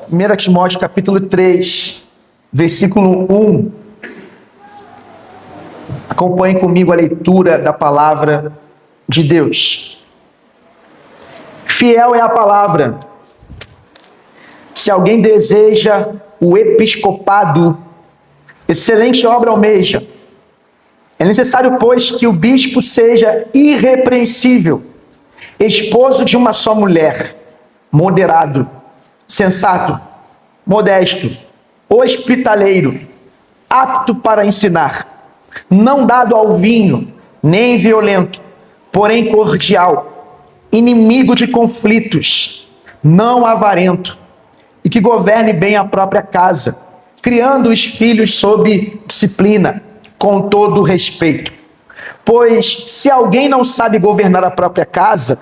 1 Timóteo capítulo 3, versículo 1. Acompanhe comigo a leitura da palavra de Deus. Fiel é a palavra. Se alguém deseja o episcopado, excelente obra almeja. É necessário, pois, que o bispo seja irrepreensível, esposo de uma só mulher, moderado, sensato, modesto, hospitaleiro, apto para ensinar, não dado ao vinho, nem violento, porém cordial, inimigo de conflitos, não avarento, e que governe bem a própria casa, criando os filhos sob disciplina, com todo respeito. Pois se alguém não sabe governar a própria casa,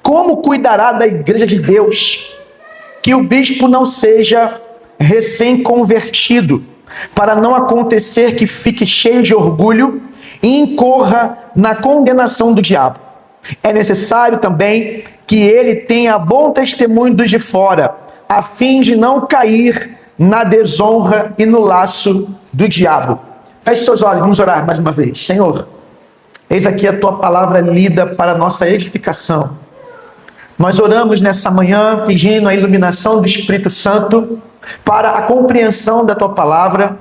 como cuidará da igreja de Deus? Que o bispo não seja recém-convertido, para não acontecer que fique cheio de orgulho e incorra na condenação do diabo. É necessário também que ele tenha bom testemunho dos de fora, a fim de não cair na desonra e no laço do diabo. Feche seus olhos, vamos orar mais uma vez. Senhor, eis aqui a tua palavra lida para a nossa edificação. Nós oramos nessa manhã pedindo a iluminação do Espírito Santo para a compreensão da tua palavra,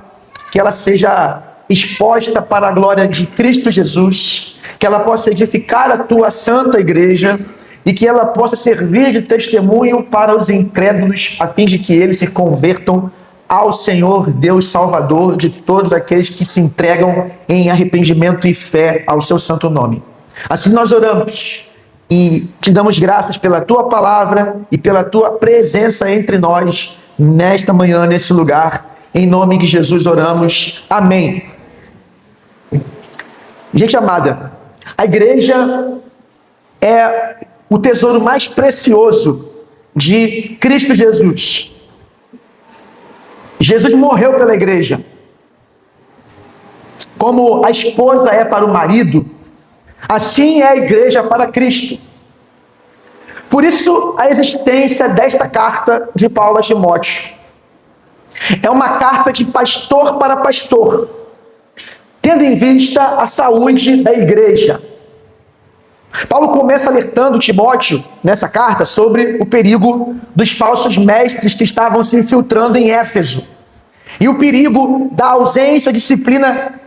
que ela seja exposta para a glória de Cristo Jesus, que ela possa edificar a tua santa igreja e que ela possa servir de testemunho para os incrédulos, a fim de que eles se convertam ao Senhor Deus Salvador de todos aqueles que se entregam em arrependimento e fé ao seu santo nome. Assim nós oramos e te damos graças pela tua palavra e pela tua presença entre nós nesta manhã, nesse lugar. Em nome de Jesus oramos. Amém. Gente amada, a igreja é o tesouro mais precioso de Cristo Jesus. Jesus morreu pela igreja. Como a esposa é para o marido, assim é a igreja para Cristo. Por isso, a existência desta carta de Paulo a Timóteo é uma carta de pastor para pastor, tendo em vista a saúde da igreja. Paulo começa alertando Timóteo, nessa carta, sobre o perigo dos falsos mestres que estavam se infiltrando em Éfeso. E o perigo da ausência de disciplina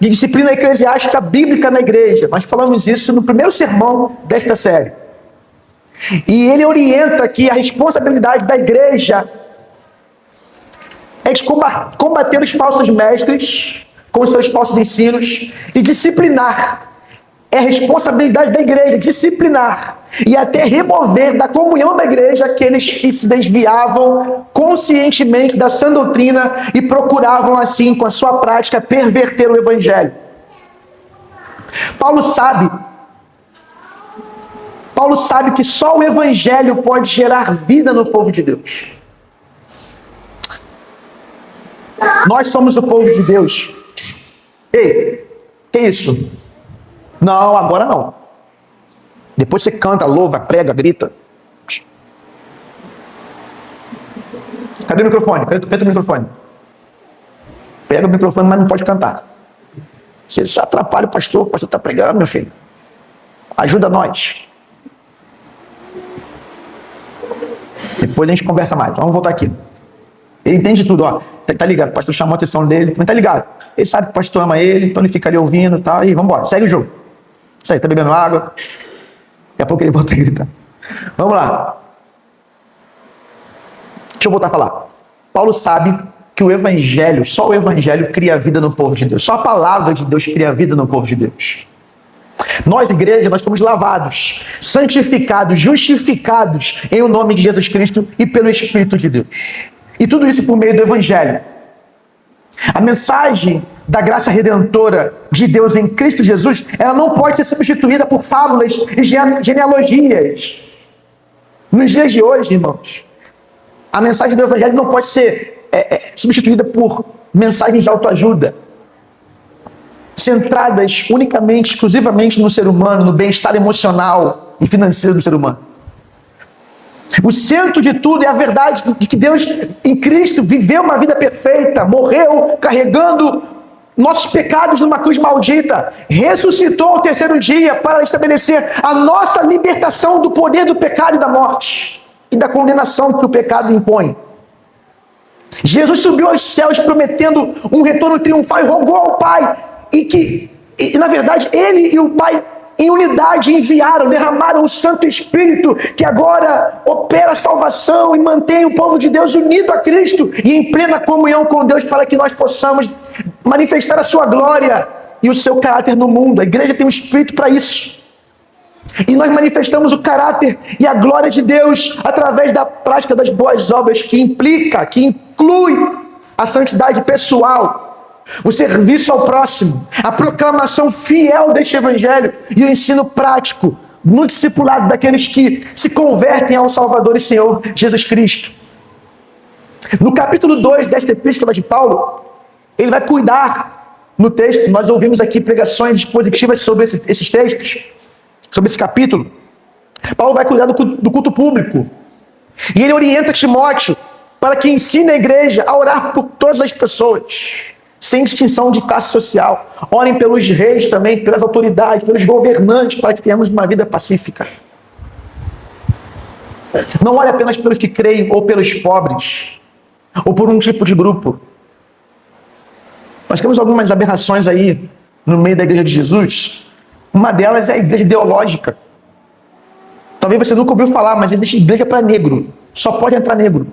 eclesiástica bíblica na igreja. Nós falamos isso no primeiro sermão desta série. E ele orienta que a responsabilidade da igreja é de combater os falsos mestres com seus falsos ensinos e disciplinar. É responsabilidade da igreja disciplinar e até remover da comunhão da igreja aqueles que se desviavam conscientemente da sã doutrina e procuravam assim, com a sua prática, perverter o evangelho. Paulo sabe que só o evangelho pode gerar vida no povo de Deus. Nós somos o povo de Deus. Ei, que isso? Não, agora não. Depois você canta, louva, prega, grita. Cadê o microfone? Cadê o microfone? Pega o microfone, mas não pode cantar. Você só atrapalha o pastor está pregando, meu filho. Ajuda nós. Depois a gente conversa mais. Vamos voltar aqui. Ele entende tudo, ó. Tá ligado? O pastor chamou a atenção dele, mas tá ligado. Ele sabe que o pastor ama ele, então ele fica ali ouvindo e tal. E vamos embora, segue o jogo. Isso aí, tá bebendo água. Daqui a pouco ele volta a gritar. Vamos lá. Deixa eu voltar a falar. Paulo sabe que o evangelho, só o evangelho cria vida no povo de Deus. Só a palavra de Deus cria vida no povo de Deus. Nós, igreja, nós fomos lavados, santificados, justificados em o nome de Jesus Cristo e pelo Espírito de Deus. E tudo isso por meio do evangelho. A mensagem da graça redentora de Deus em Cristo Jesus, ela não pode ser substituída por fábulas e genealogias. Nos dias de hoje, irmãos, a mensagem do evangelho não pode ser substituída por mensagens de autoajuda, centradas unicamente, exclusivamente no ser humano, no bem-estar emocional e financeiro do ser humano. O centro de tudo é a verdade de que Deus, em Cristo, viveu uma vida perfeita, morreu carregando nossos pecados numa cruz maldita, ressuscitou ao terceiro dia para estabelecer a nossa libertação do poder do pecado e da morte e da condenação que o pecado impõe. Jesus subiu aos céus prometendo um retorno triunfal e rogou ao Pai e na verdade ele e o Pai em unidade enviaram, derramaram o Santo Espírito que agora opera a salvação e mantém o povo de Deus unido a Cristo e em plena comunhão com Deus para que nós possamos manifestar a sua glória e o seu caráter no mundo. A igreja tem um Espírito para isso. E nós manifestamos o caráter e a glória de Deus através da prática das boas obras que inclui a santidade pessoal, o serviço ao próximo, a proclamação fiel deste evangelho e o ensino prático no discipulado daqueles que se convertem ao Salvador e Senhor Jesus Cristo. No capítulo 2 desta epístola de Paulo, ele vai cuidar no texto, nós ouvimos aqui pregações expositivas sobre esses textos, sobre esse capítulo. Paulo vai cuidar do culto público. E ele orienta Timóteo para que ensine a igreja a orar por todas as pessoas, sem distinção de classe social. Orem pelos reis também, pelas autoridades, pelos governantes, para que tenhamos uma vida pacífica. Não ore apenas pelos que creem, ou pelos pobres, ou por um tipo de grupo. Nós temos algumas aberrações aí no meio da igreja de Jesus. Uma delas é a igreja ideológica. Talvez você nunca ouviu falar, mas existe igreja para negro. Só pode entrar negro.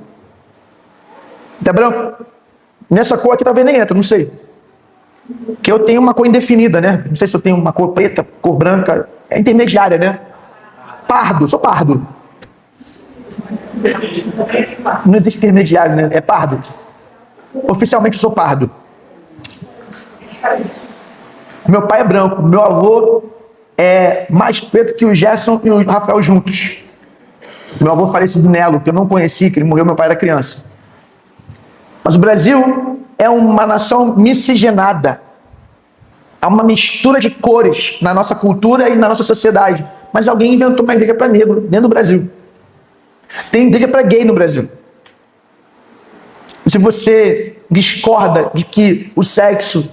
Tá branco? Nessa cor aqui talvez nem entra, não sei. Porque eu tenho uma cor indefinida, né? Não sei se eu tenho uma cor preta, cor branca. É intermediária, né? Pardo, sou pardo. Não existe intermediário, né? É pardo. Oficialmente eu sou pardo. Meu pai é branco, meu avô é mais preto que o Gerson e o Rafael juntos. Meu avô falecido Nelo, que eu não conheci, que ele morreu, meu pai era criança. Mas o Brasil é uma nação miscigenada. Há uma mistura de cores na nossa cultura e na nossa sociedade. Mas alguém inventou uma igreja para negro dentro do Brasil. Tem igreja para gay no Brasil. E se você discorda de que o sexo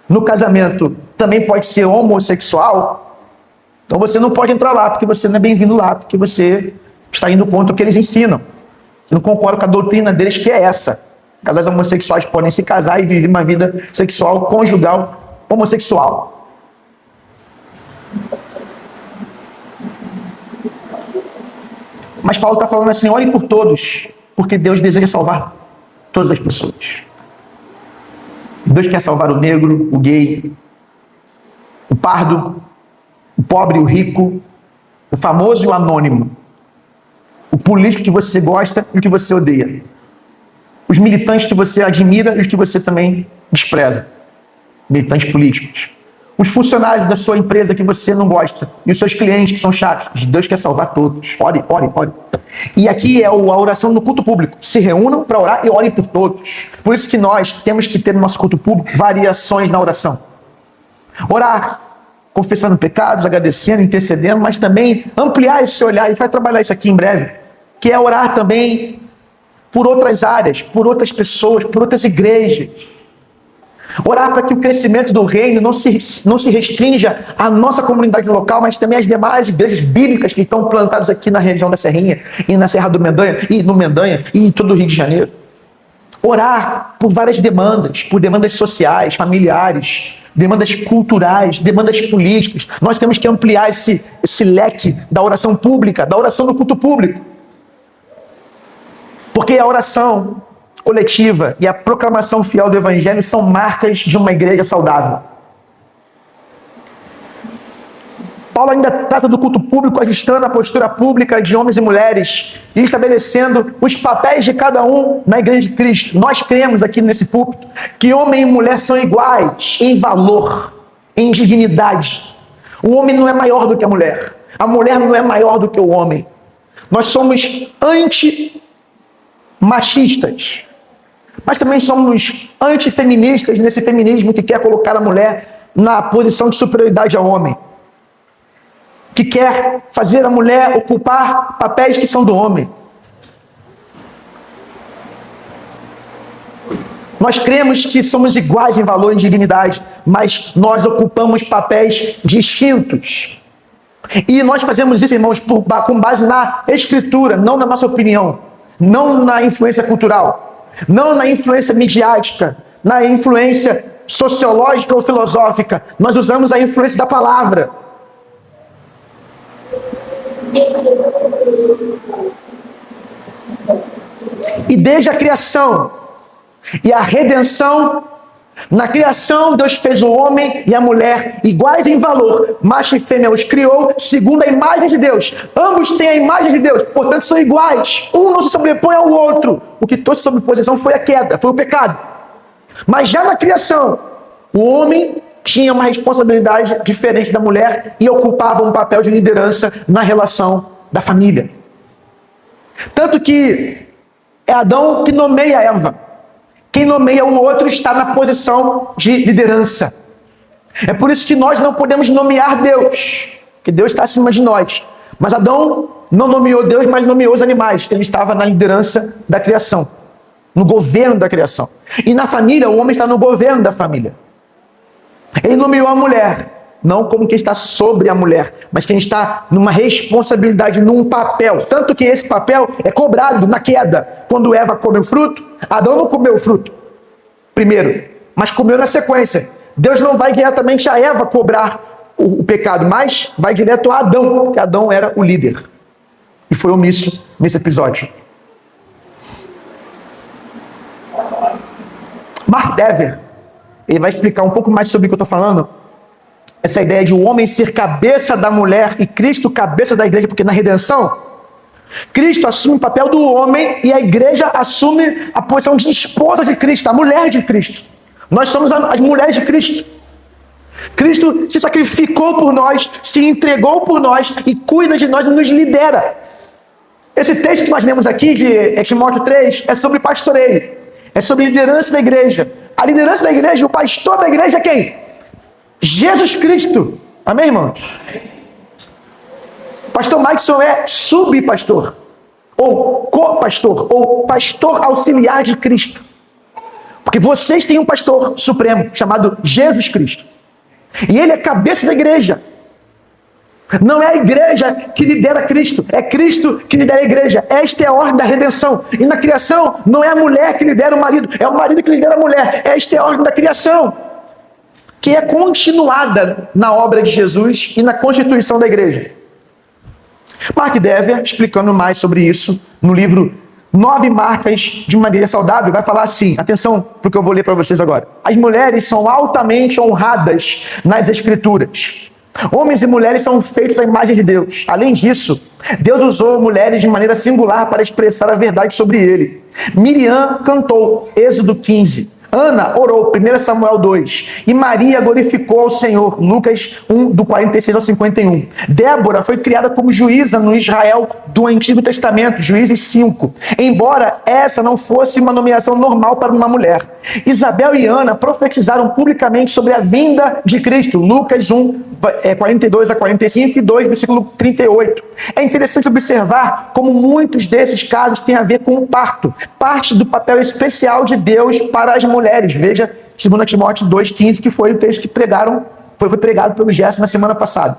no casamento também pode ser homossexual, então você não pode entrar lá, porque você não é bem-vindo lá, porque você está indo contra o que eles ensinam. Você não concorda com a doutrina deles, que é essa. Casais homossexuais podem se casar e viver uma vida sexual, conjugal, homossexual. Mas Paulo está falando assim, orem por todos, porque Deus deseja salvar todas as pessoas. Deus quer salvar o negro, o gay, o pardo, o pobre, o rico, o famoso e o anônimo, o político que você gosta e o que você odeia, os militantes que você admira e os que você também despreza, militantes políticos, os funcionários da sua empresa que você não gosta e os seus clientes que são chatos. Deus quer salvar todos. Ore, ore, ore. E aqui é a oração no culto público. Se reúnam para orar e orem por todos. Por isso que nós temos que ter no nosso culto público variações na oração. Orar, confessando pecados, agradecendo, intercedendo, mas também ampliar esse olhar. A gente vai trabalhar isso aqui em breve. Que é orar também por outras áreas, por outras pessoas, por outras igrejas. Orar para que o crescimento do reino não se restrinja à nossa comunidade local, mas também às demais igrejas bíblicas que estão plantadas aqui na região da Serrinha, e na Serra do Mendanha, e no Mendanha, e em todo o Rio de Janeiro. Orar por várias demandas, por demandas sociais, familiares, demandas culturais, demandas políticas. Nós temos que ampliar esse leque da oração pública, da oração no culto público. Porque a oração coletiva e a proclamação fiel do Evangelho são marcas de uma igreja saudável. Paulo ainda trata do culto público, ajustando a postura pública de homens e mulheres e estabelecendo os papéis de cada um na igreja de Cristo. Nós cremos aqui nesse púlpito que homem e mulher são iguais em valor, em dignidade. O homem não é maior do que a mulher mulher não é maior do que o homem. Nós somos anti-machistas, mas também somos antifeministas nesse feminismo que quer colocar a mulher na posição de superioridade ao homem. que quer fazer a mulher ocupar papéis que são do homem. Nós cremos que somos iguais em valor e dignidade, mas nós ocupamos papéis distintos. E nós fazemos isso, irmãos, com base na Escritura, não na nossa opinião, não na influência cultural, não na influência midiática, na influência sociológica ou filosófica. Nós usamos a influência da palavra. E desde a criação e a redenção, na criação Deus fez o homem e a mulher iguais em valor, macho e fêmea os criou segundo a imagem de Deus. Ambos têm a imagem de Deus, portanto são iguais. Um não se sobrepõe ao outro. O que trouxe sobreposição foi a queda, foi o pecado. Mas já na criação, o homem tinha uma responsabilidade diferente da mulher e ocupava um papel de liderança na relação da família. Tanto que é Adão que nomeia Eva. Quem nomeia o outro está na posição de liderança. É por isso que nós não podemos nomear Deus, porque Deus está acima de nós. Mas Adão não nomeou Deus, mas nomeou os animais. Ele estava na liderança da criação, no governo da criação. E na família, o homem está no governo da família. Ele nomeou a mulher, não como quem está sobre a mulher, mas quem está numa responsabilidade, num papel. Tanto que esse papel é cobrado na queda. Quando Eva come o fruto, Adão não comeu o fruto primeiro, mas comeu na sequência. Deus não vai diretamente a Eva cobrar o pecado, mas vai direto a Adão, porque Adão era o líder. E foi omisso nesse episódio. Mark Dever, ele vai explicar um pouco mais sobre o que eu estou falando. Essa ideia de o homem ser cabeça da mulher e Cristo cabeça da igreja, porque na redenção, Cristo assume o papel do homem e a igreja assume a posição de esposa de Cristo, a mulher de Cristo. Nós somos as mulheres de Cristo. Cristo se sacrificou por nós, se entregou por nós e cuida de nós e nos lidera. Esse texto que nós lemos aqui de Timóteo 3 é sobre pastoreio, é sobre liderança da igreja. A liderança da igreja, o pastor da igreja é quem? Jesus Cristo. Amém, irmãos? Pastor Maikson é subpastor, ou co-pastor, ou pastor auxiliar de Cristo. Porque vocês têm um pastor supremo, chamado Jesus Cristo. E ele é cabeça da igreja. Não é a igreja que lidera Cristo, é Cristo que lidera a igreja. Esta é a ordem da redenção. E na criação, não é a mulher que lidera o marido, é o marido que lidera a mulher. Esta é a ordem da criação, que é continuada na obra de Jesus e na constituição da igreja. Mark Dever, explicando mais sobre isso, no livro 9 Marcas de uma Maneira Saudável, vai falar assim, atenção para o que eu vou ler para vocês agora. As mulheres são altamente honradas nas Escrituras. Homens e mulheres são feitos à imagem de Deus. Além disso, Deus usou mulheres de maneira singular para expressar a verdade sobre ele. Miriam cantou, Êxodo 15. Ana orou, 1 Samuel 2. E Maria glorificou ao Senhor, Lucas 1, do 46 ao 51. Débora foi criada como juíza no Israel do Antigo Testamento, Juízes 5. Embora essa não fosse uma nomeação normal para uma mulher. Isabel e Ana profetizaram publicamente sobre a vinda de Cristo, Lucas 1, 42 a 45 e 2, versículo 38. É interessante observar como muitos desses casos têm a ver com o parto, parte do papel especial de Deus para as mulheres. Veja 2 Timóteo 2,15, que foi o texto que foi pregado pelo Gerson na semana passada.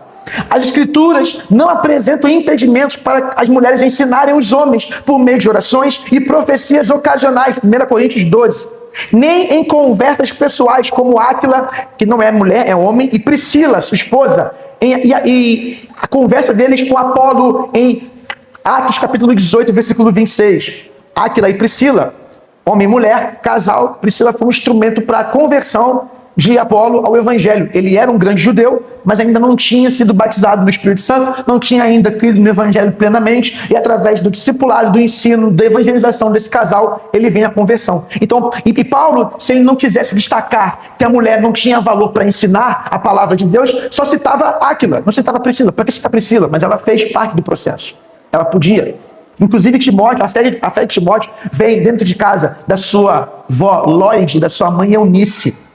As Escrituras não apresentam impedimentos para as mulheres ensinarem os homens por meio de orações e profecias ocasionais, 1 Coríntios 12. Nem em conversas pessoais como Áquila, que não é mulher, é homem, e Priscila, sua esposa, e a conversa deles com Apolo em Atos capítulo 18, versículo 26. Áquila e Priscila, homem e mulher, casal. Priscila foi um instrumento para a conversão de Apolo ao Evangelho. Ele era um grande judeu, mas ainda não tinha sido batizado no Espírito Santo, não tinha ainda crido no Evangelho plenamente, e através do discipulado, do ensino, da evangelização desse casal, ele vem à conversão. Então, e Paulo, se ele não quisesse destacar que a mulher não tinha valor para ensinar a palavra de Deus, só citava Áquila, não citava Priscila. Para que citar Priscila? Mas ela fez parte do processo. Ela podia. Inclusive Timóteo, a fé de Timóteo vem dentro de casa da sua vó Lóide, da sua mãe Eunice.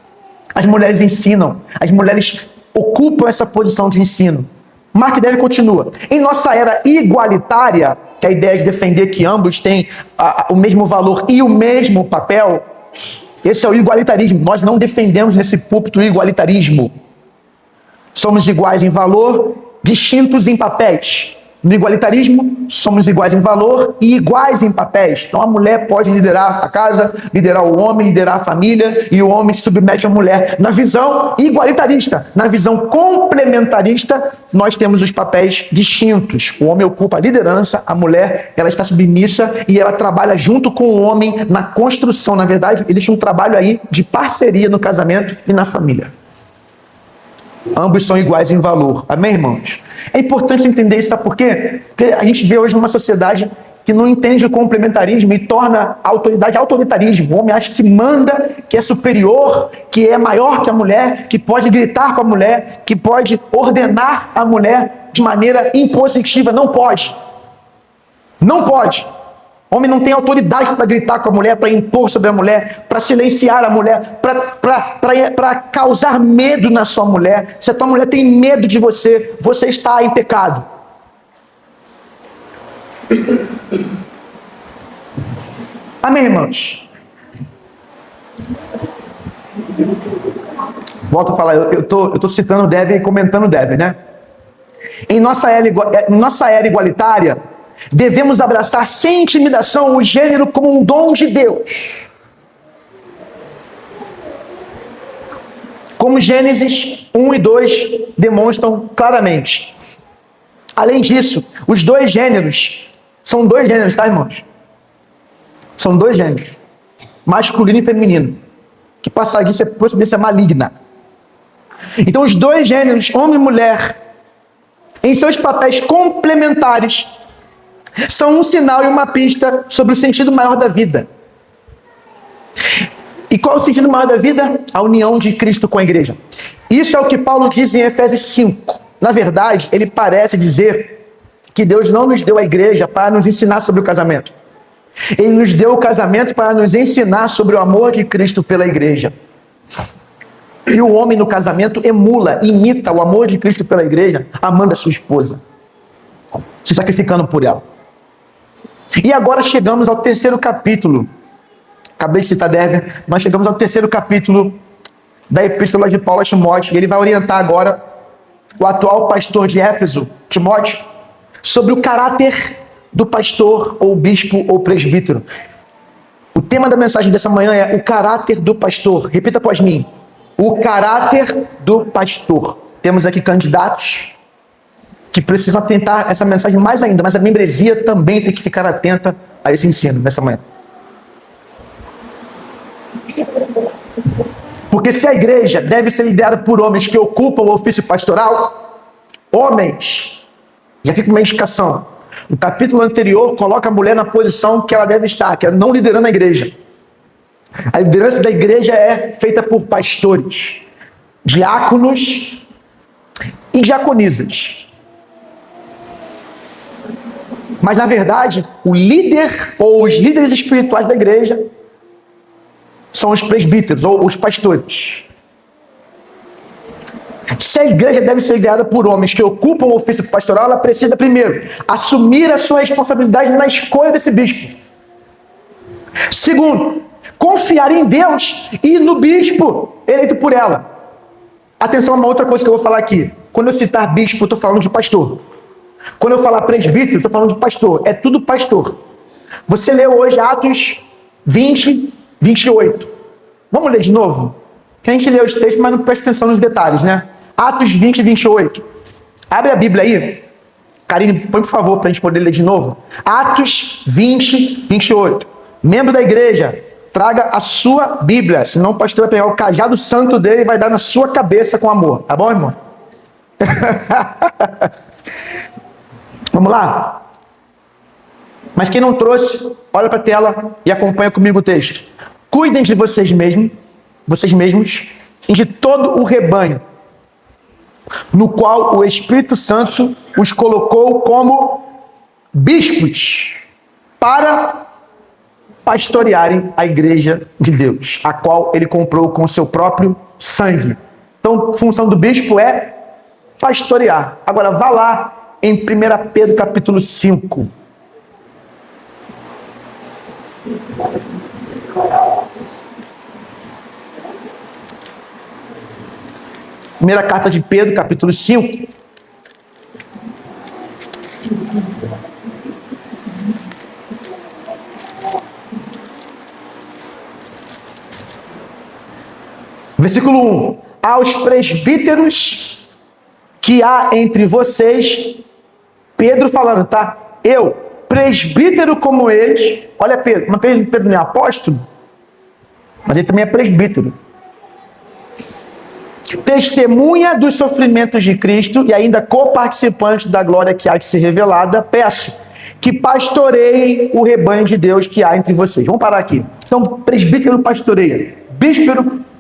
As mulheres ensinam, as mulheres ocupam essa posição de ensino. Mark Dever continua. Em nossa era igualitária, que é a ideia de defender que ambos têm o mesmo valor e o mesmo papel, esse é o igualitarismo. Nós não defendemos nesse púlpito o igualitarismo. Somos iguais em valor, distintos em papéis. No igualitarismo, somos iguais em valor e iguais em papéis. Então a mulher pode liderar a casa, liderar o homem, liderar a família, e o homem se submete à mulher. Na visão igualitarista, na visão complementarista, nós temos os papéis distintos. O homem ocupa a liderança, a mulher ela está submissa e ela trabalha junto com o homem na construção. Na verdade, existe um trabalho aí de parceria no casamento e na família. Ambos são iguais em valor. Amém, irmãos? É importante entender isso, sabe por quê? Porque a gente vê hoje numa sociedade que não entende o complementarismo e torna a autoridade autoritarismo. O homem acha que manda, que é superior, que é maior que a mulher, que pode gritar com a mulher, que pode ordenar a mulher de maneira impositiva. Não pode. Não pode. O homem não tem autoridade para gritar com a mulher, para impor sobre a mulher, para silenciar a mulher, para causar medo na sua mulher. Se a tua mulher tem medo de você, você está em pecado. Amém, irmãos? Volto a falar, eu tô citando o Dever e comentando o Dever, né? Em nossa era igualitária, devemos abraçar sem intimidação o gênero como um dom de Deus. Como Gênesis 1 e 2 demonstram claramente. Além disso, os dois gêneros, são dois gêneros, tá, irmãos? São dois gêneros, masculino e feminino, que passar disso é procedência maligna. Então os dois gêneros, homem e mulher, em seus papéis complementares, são um sinal e uma pista sobre o sentido maior da vida. E qual é o sentido maior da vida? A união de Cristo com a igreja. Isso é o que Paulo diz em Efésios 5. Na verdade, ele parece dizer que Deus não nos deu a igreja para nos ensinar sobre o casamento. Ele nos deu o casamento para nos ensinar sobre o amor de Cristo pela igreja. E o homem no casamento imita o amor de Cristo pela igreja, amando a sua esposa, se sacrificando por ela. E agora chegamos ao terceiro capítulo. Acabei de citar Dever. Nós chegamos ao terceiro capítulo da epístola de Paulo a Timóteo. E ele vai orientar agora o atual pastor de Éfeso, Timóteo, sobre o caráter do pastor, ou bispo, ou presbítero. O tema da mensagem dessa manhã é o caráter do pastor. Repita após mim. O caráter do pastor. Temos aqui candidatos que precisam atentar essa mensagem mais ainda, mas a membresia também tem que ficar atenta a esse ensino nessa manhã. Porque se a igreja deve ser liderada por homens que ocupam o ofício pastoral, homens, já fica uma indicação. O capítulo anterior coloca a mulher na posição que ela deve estar, que é não liderando a igreja. A liderança da igreja é feita por pastores, diáconos e diaconisas. Mas, na verdade, o líder ou os líderes espirituais da igreja são os presbíteros ou os pastores. Se a igreja deve ser liderada por homens que ocupam o ofício pastoral, ela precisa, primeiro, assumir a sua responsabilidade na escolha desse bispo. Segundo, confiar em Deus e no bispo eleito por ela. Atenção a uma outra coisa que eu vou falar aqui. Quando eu citar bispo, eu estou falando de pastor. Quando eu falar presbítero, estou falando de pastor. É tudo pastor. Você leu hoje Atos 20, 28. Vamos ler de novo? Que a gente lê os textos, mas não presta atenção nos detalhes, né? Atos 20, 28. Abre a Bíblia aí. Karine, põe por favor para a gente poder ler de novo. Atos 20, 28. Membro da igreja, traga a sua Bíblia. Senão o pastor vai pegar o cajado santo dele e vai dar na sua cabeça com amor. Tá bom, irmão? Vamos lá? Mas quem não trouxe, olha para a tela e acompanha comigo o texto. Cuidem de vocês mesmos e de todo o rebanho, no qual o Espírito Santo os colocou como bispos para pastorearem a igreja de Deus, a qual ele comprou com seu próprio sangue. Então, a função do bispo é pastorear. Agora, vá lá em 1 Pedro capítulo 5. Primeira carta de Pedro, capítulo 5. Versículo 1. Aos presbíteros que há entre vocês, Pedro falando, tá? Eu, presbítero como eles, olha Pedro, mas Pedro não é apóstolo, mas ele também é presbítero. Testemunha dos sofrimentos de Cristo e ainda coparticipante da glória que há de ser revelada, peço que pastoreiem o rebanho de Deus que há entre vocês. Vamos parar aqui. Então, presbítero pastoreia.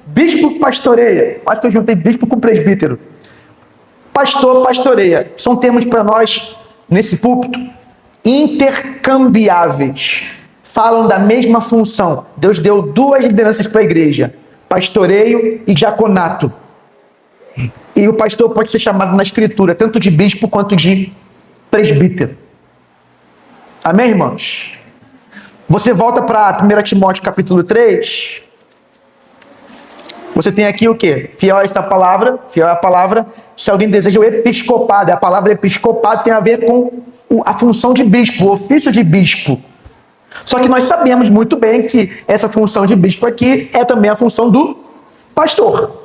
Bispo pastoreia. Acho que eu juntei bispo com presbítero. Pastor pastoreia. São termos para nós, nesse púlpito, intercambiáveis. Falam da mesma função. Deus deu duas lideranças para a igreja: pastoreio e diaconato. E o pastor pode ser chamado na escritura tanto de bispo quanto de presbítero. Amém, irmãos? Você volta para 1 Timóteo capítulo 3. Você tem aqui o quê? Fiel a esta palavra, fiel à palavra. Se alguém deseja o episcopado, a palavra episcopado tem a ver com a função de bispo, o ofício de bispo. Só que nós sabemos muito bem que essa função de bispo aqui é também a função do pastor.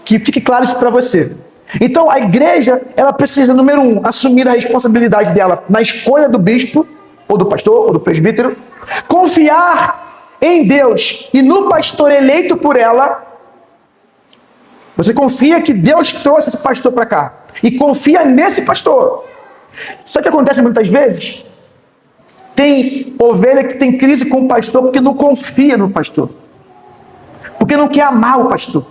Que fique claro isso para você. Então a igreja, ela precisa, número 1, assumir a responsabilidade dela na escolha do bispo, ou do pastor, ou do presbítero, confiar em Deus e no pastor eleito por ela. Você confia que Deus trouxe esse pastor para cá e confia nesse pastor. Só que acontece muitas vezes, tem ovelha que tem crise com o pastor porque não confia no pastor, porque não quer amar o pastor,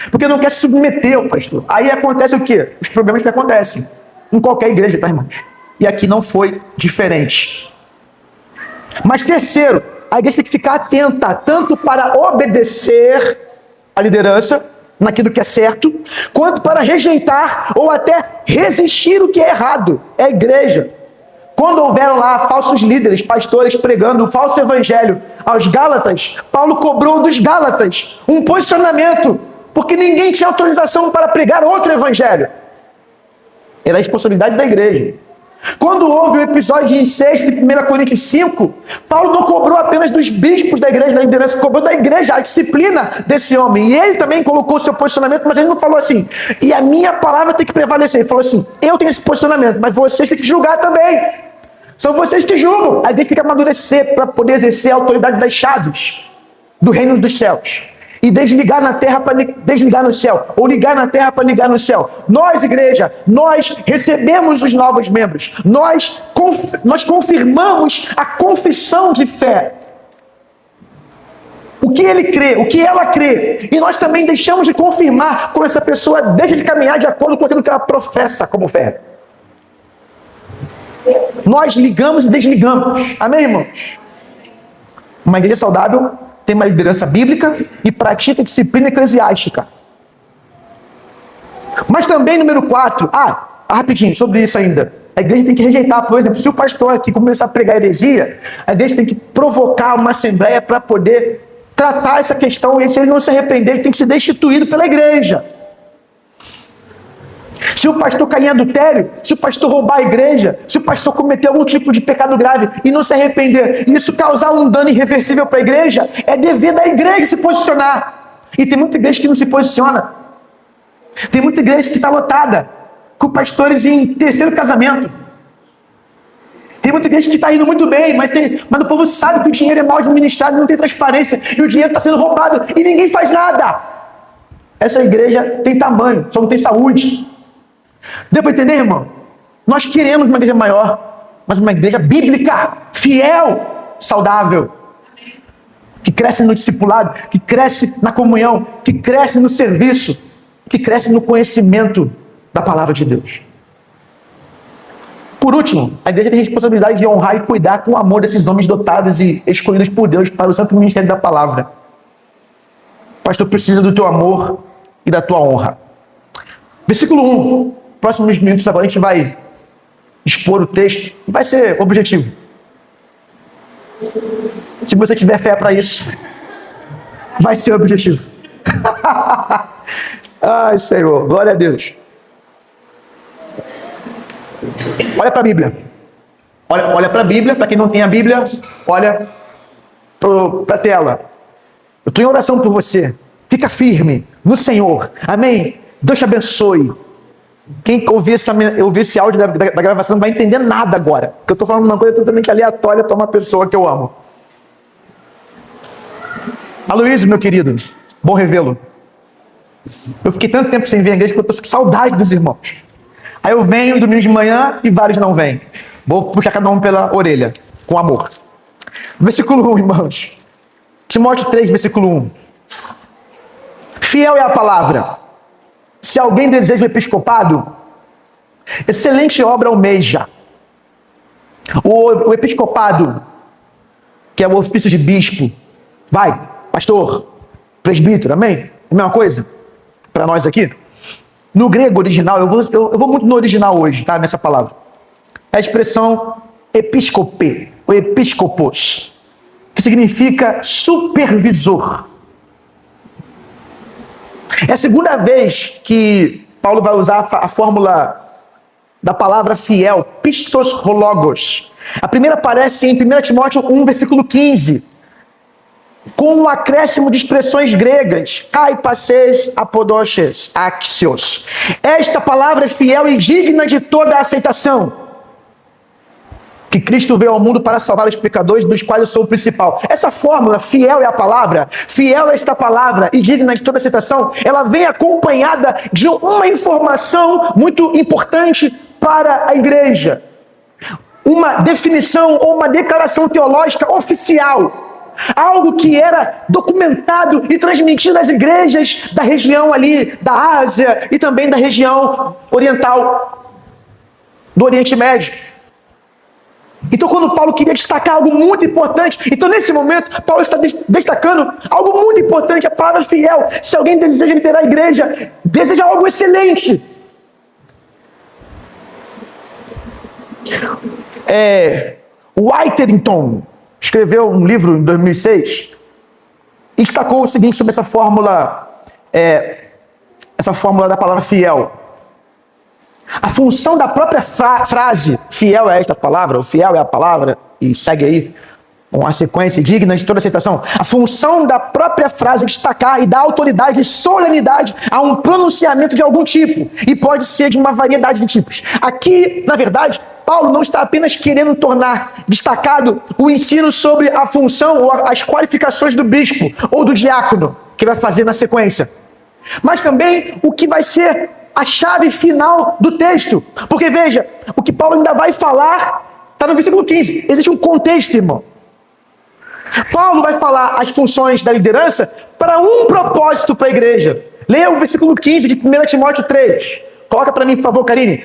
porque não quer se submeter ao pastor. Aí acontece o quê? Os problemas que acontecem em qualquer igreja, tá, irmãos? E aqui não foi diferente. Mas terceiro, a igreja tem que ficar atenta tanto para obedecer a liderança naquilo que é certo, quanto para rejeitar ou até resistir o que é errado. É a igreja. Quando houveram lá falsos líderes, pastores pregando o falso evangelho aos Gálatas, Paulo cobrou dos Gálatas um posicionamento, porque ninguém tinha autorização para pregar outro evangelho. Era a responsabilidade da igreja. Quando houve o episódio de incesto em 1 Coríntios 5, Paulo não cobrou apenas dos bispos da igreja, da liderança, cobrou da igreja, a disciplina desse homem. E ele também colocou o seu posicionamento, mas ele não falou assim, e a minha palavra tem que prevalecer. Ele falou assim, eu tenho esse posicionamento, mas vocês têm que julgar também. São vocês que julgam. A igreja tem que amadurecer para poder exercer a autoridade das chaves do reino dos céus. E desligar na terra para desligar no céu, ou ligar na terra para ligar no céu. Nós, igreja, nós recebemos os novos membros, nós confirmamos a confissão de fé. O que ele crê, o que ela crê, e nós também deixamos de confirmar quando essa pessoa deixa de caminhar de acordo com aquilo que ela professa como fé. Nós ligamos e desligamos. Amém, irmãos? Uma igreja saudável tem uma liderança bíblica e pratica disciplina eclesiástica. Mas também, número 4, rapidinho, sobre isso ainda. A igreja tem que rejeitar, por exemplo, se o pastor aqui começar a pregar heresia, a igreja tem que provocar uma assembleia para poder tratar essa questão, e se ele não se arrepender, ele tem que ser destituído pela igreja. Se o pastor cair em adultério, se o pastor roubar a igreja, se o pastor cometer algum tipo de pecado grave e não se arrepender, e isso causar um dano irreversível para a igreja, é dever da igreja se posicionar. E tem muita igreja que não se posiciona. Tem muita igreja que está lotada, com pastores em terceiro casamento. Tem muita igreja que está indo muito bem, mas o povo sabe que o dinheiro é mal administrado, não tem transparência, e o dinheiro está sendo roubado, e ninguém faz nada. Essa igreja tem tamanho, só não tem saúde. Deu para entender, irmão? Nós queremos uma igreja maior, mas uma igreja bíblica, fiel, saudável, que cresce no discipulado, que cresce na comunhão, que cresce no serviço, que cresce no conhecimento da palavra de Deus. Por último, a igreja tem a responsabilidade de honrar e cuidar com amor desses homens dotados e escolhidos por Deus para o santo ministério da palavra. O pastor precisa do teu amor e da tua honra. Versículo 1. Próximos minutos agora a gente vai expor o texto. Vai ser objetivo. Se você tiver fé para isso, vai ser objetivo. Ai, Senhor, glória a Deus. Olha para a Bíblia. Olha para a Bíblia. Para quem não tem a Bíblia, olha para a tela. Eu estou em oração por você. Fica firme no Senhor. Amém? Deus te abençoe. Quem ouvir esse áudio da gravação não vai entender nada agora. Porque eu estou falando uma coisa totalmente aleatória para uma pessoa que eu amo. Aloysio, meu querido, bom revê-lo. Eu fiquei tanto tempo sem vir à igreja que eu estou com saudade dos irmãos. Aí eu venho domingo de manhã e vários não vêm. Vou puxar cada um pela orelha, com amor. Versículo 1, irmãos. Timóteo 3, versículo 1. Fiel é a palavra. Se alguém deseja o episcopado, excelente obra almeja. O episcopado, que é o ofício de bispo, vai, pastor, presbítero, amém? A mesma coisa? Para nós aqui. No grego original, eu vou muito no original hoje, tá? Nessa palavra. É a expressão episcope, ou episcopos, que significa supervisor. É a segunda vez que Paulo vai usar a fórmula da palavra fiel, pistos hologos. A primeira aparece em 1 Timóteo 1, versículo 15, com um acréscimo de expressões gregas, kaipases, apodoches, axios. Esta palavra é fiel e digna de toda a aceitação. Que Cristo veio ao mundo para salvar os pecadores, dos quais eu sou o principal. Essa fórmula, fiel é a palavra, fiel é esta palavra e digna de toda aceitação, ela vem acompanhada de uma informação muito importante para a igreja. Uma definição ou uma declaração teológica oficial. Algo que era documentado e transmitido nas igrejas da região ali, da Ásia e também da região oriental, do Oriente Médio. Então, quando Paulo queria destacar algo muito importante, então nesse momento, Paulo está destacando algo muito importante, a palavra fiel. Se alguém deseja liderar a igreja, deseja algo excelente. Whiterington escreveu um livro em 2006 e destacou o seguinte sobre essa fórmula da palavra fiel. A função da própria frase, fiel é esta palavra, ou fiel é a palavra, e segue aí, uma sequência digna de toda aceitação. A função da própria frase é destacar e dar autoridade e solenidade a um pronunciamento de algum tipo, e pode ser de uma variedade de tipos. Aqui, na verdade, Paulo não está apenas querendo tornar destacado o ensino sobre a função ou as qualificações do bispo ou do diácono, que vai fazer na sequência, mas também o que vai ser a chave final do texto. Porque veja, o que Paulo ainda vai falar está no versículo 15. Existe um contexto, irmão. Paulo vai falar as funções da liderança para um propósito para a igreja. Leia o versículo 15 de 1 Timóteo 3. Coloca para mim, por favor, Karine.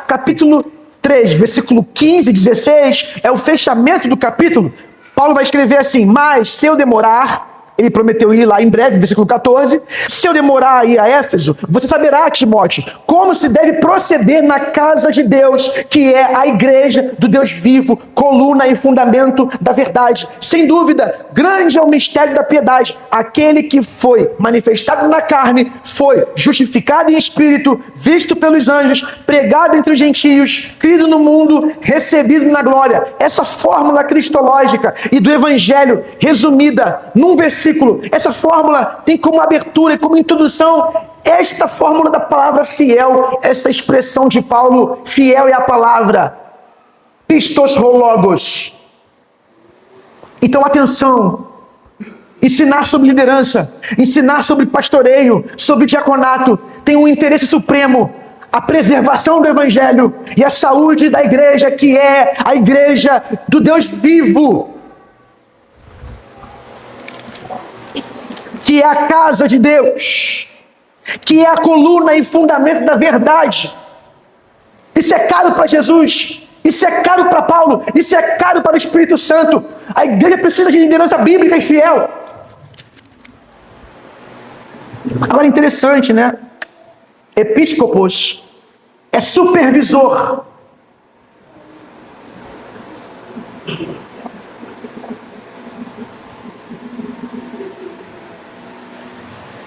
Capítulo 3, versículo 15 e 16, é o fechamento do capítulo. Paulo vai escrever assim: mas se eu demorar, ele prometeu ir lá em breve, versículo 14. Se eu demorar a ir a Éfeso, você saberá, Timóteo, como se deve proceder na casa de Deus, que é a igreja do Deus vivo, coluna e fundamento da verdade. Sem dúvida, grande é o mistério da piedade. Aquele que foi manifestado na carne, foi justificado em espírito, visto pelos anjos, pregado entre os gentios, crido no mundo, recebido na glória. Essa fórmula cristológica e do evangelho, resumida num versículo, essa fórmula tem como abertura e como introdução esta fórmula da palavra fiel, essa expressão de Paulo: fiel é a palavra, pistos hologos. Então, atenção, ensinar sobre liderança, ensinar sobre pastoreio, sobre diaconato, tem um interesse supremo: a preservação do evangelho e a saúde da igreja, que é a igreja do Deus vivo, que é a casa de Deus, que é a coluna e fundamento da verdade. Isso é caro para Jesus, isso é caro para Paulo, isso é caro para o Espírito Santo. A igreja precisa de liderança bíblica e fiel. Agora, interessante, né? Episcopos é supervisor.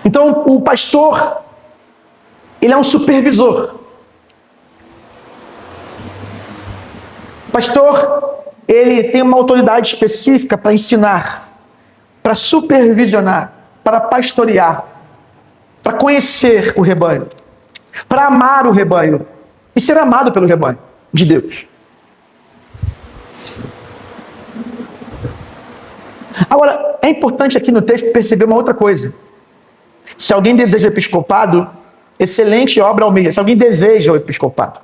Então, o pastor, ele é um supervisor. O pastor, ele tem uma autoridade específica para ensinar, para supervisionar, para pastorear, para conhecer o rebanho, para amar o rebanho e ser amado pelo rebanho de Deus. Agora, é importante aqui no texto perceber uma outra coisa. Se alguém deseja o episcopado, excelente obra almeja. Se alguém deseja o episcopado.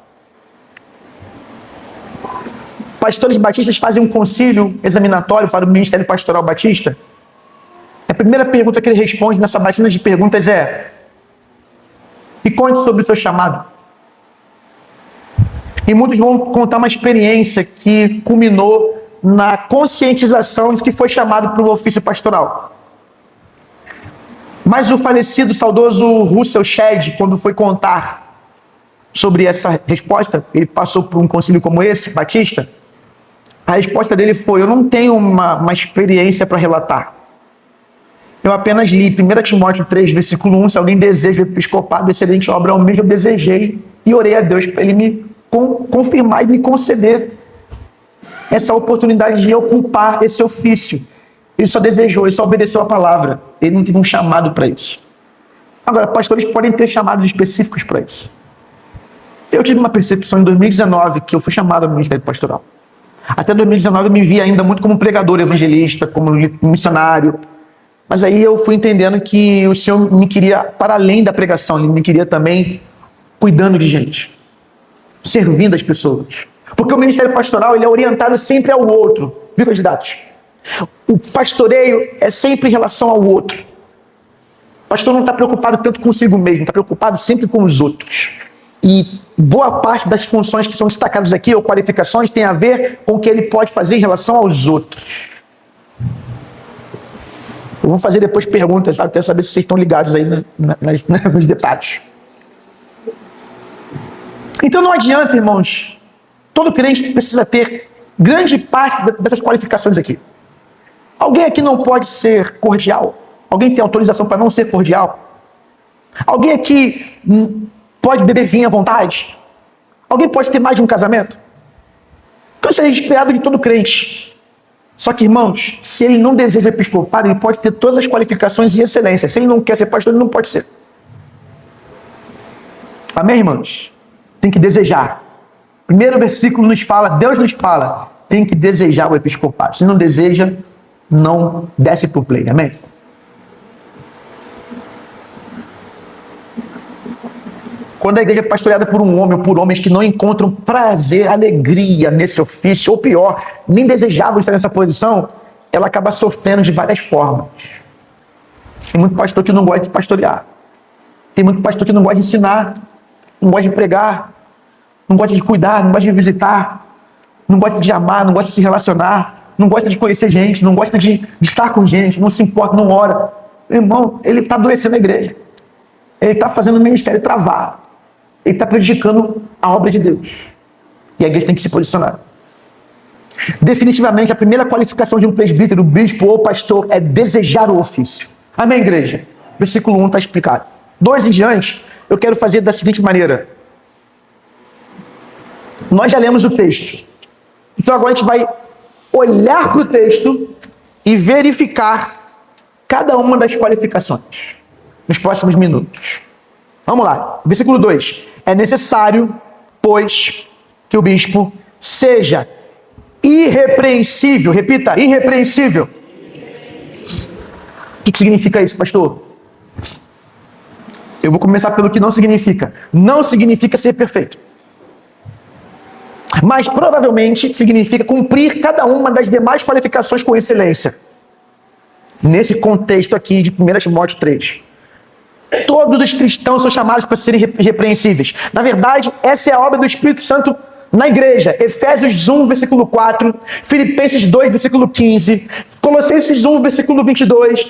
Pastores batistas fazem um concílio examinatório para o Ministério Pastoral Batista. A primeira pergunta que ele responde nessa batina de perguntas é: me conte sobre o seu chamado. E muitos vão contar uma experiência que culminou na conscientização de que foi chamado para o ofício pastoral. Mas o falecido, saudoso Russell Shedd, quando foi contar sobre essa resposta, ele passou por um concílio como esse, batista, a resposta dele foi: eu não tenho uma experiência para relatar. Eu apenas li 1 Timóteo 3, versículo 1, se alguém deseja o episcopado, excelente obra almeja, eu desejei e orei a Deus para ele me confirmar e me conceder essa oportunidade de ocupar esse ofício. Ele só desejou, ele só obedeceu a palavra. Ele não teve um chamado para isso. Agora, pastores podem ter chamados específicos para isso. Eu tive uma percepção em 2019 que eu fui chamado ao ministério pastoral. Até 2019 eu me via ainda muito como pregador evangelista, como missionário. Mas aí eu fui entendendo que o Senhor me queria para além da pregação, Ele me queria também cuidando de gente, servindo as pessoas. Porque o ministério pastoral, ele é orientado sempre ao outro. Viu, candidatos? O pastoreio é sempre em relação ao outro. O pastor não está preocupado tanto consigo mesmo, está preocupado sempre com os outros. E boa parte das funções que são destacadas aqui, ou qualificações, tem a ver com o que ele pode fazer em relação aos outros. Eu vou fazer depois perguntas, sabe? Quero saber se vocês estão ligados aí nos detalhes. Então não adianta, irmãos, todo crente precisa ter grande parte dessas qualificações aqui. Alguém aqui não pode ser cordial? Alguém tem autorização para não ser cordial? Alguém aqui pode beber vinho à vontade? Alguém pode ter mais de um casamento? Então isso é esperado de todo crente. Só que, irmãos, se ele não deseja episcopado, ele pode ter todas as qualificações e excelência. Se ele não quer ser pastor, ele não pode ser. Amém, irmãos? Tem que desejar. Primeiro versículo nos fala, Deus nos fala, tem que desejar o episcopado. Se não deseja, não desce para o play. Amém? Quando a igreja é pastoreada por um homem ou por homens que não encontram prazer, alegria nesse ofício, ou pior, nem desejavam estar nessa posição, ela acaba sofrendo de várias formas. Tem muito pastor que não gosta de pastorear. Tem muito pastor que não gosta de ensinar, não gosta de pregar, não gosta de cuidar, não gosta de visitar, não gosta de amar, não gosta de se relacionar, não gosta de conhecer gente, não gosta de estar com gente, não se importa, não ora. Irmão, ele está adoecendo a igreja. Ele está fazendo o ministério travar. Ele está prejudicando a obra de Deus. E a igreja tem que se posicionar. Definitivamente, a primeira qualificação de um presbítero, bispo ou pastor é desejar o ofício. Amém, igreja? Versículo 1 está explicado. 2 em diante, eu quero fazer da seguinte maneira. Nós já lemos o texto. Então agora a gente vai olhar para o texto e verificar cada uma das qualificações nos próximos minutos. Vamos lá. Versículo 2. É necessário, pois, que o bispo seja irrepreensível. Repita, irrepreensível. O que significa isso, pastor? Eu vou começar pelo que não significa. Não significa ser perfeito. Mas provavelmente significa cumprir cada uma das demais qualificações com excelência. Nesse contexto aqui de 1 Timóteo 3. Todos os cristãos são chamados para serem irrepreensíveis. Na verdade, essa é a obra do Espírito Santo na igreja. Efésios 1, versículo 4, Filipenses 2, versículo 15, Colossenses 1, versículo 22,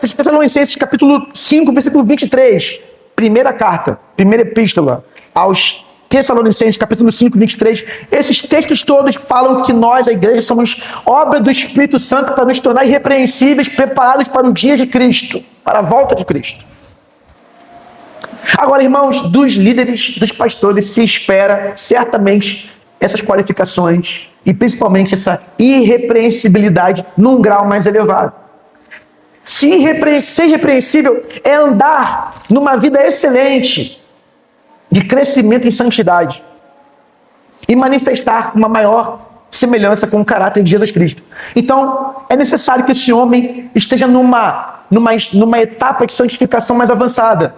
Tessalonicenses capítulo 5, versículo 23. primeira carta, primeira epístola aos Tessalonicenses, capítulo 5, 23, esses textos todos falam que nós, a igreja, somos obra do Espírito Santo para nos tornar irrepreensíveis, preparados para o dia de Cristo, para a volta de Cristo. Agora, irmãos, dos líderes, dos pastores, se espera certamente essas qualificações e principalmente essa irrepreensibilidade num grau mais elevado. Ser irrepreensível é andar numa vida excelente, de crescimento em santidade e manifestar uma maior semelhança com o caráter de Jesus Cristo. Então, é necessário que esse homem esteja numa etapa de santificação mais avançada.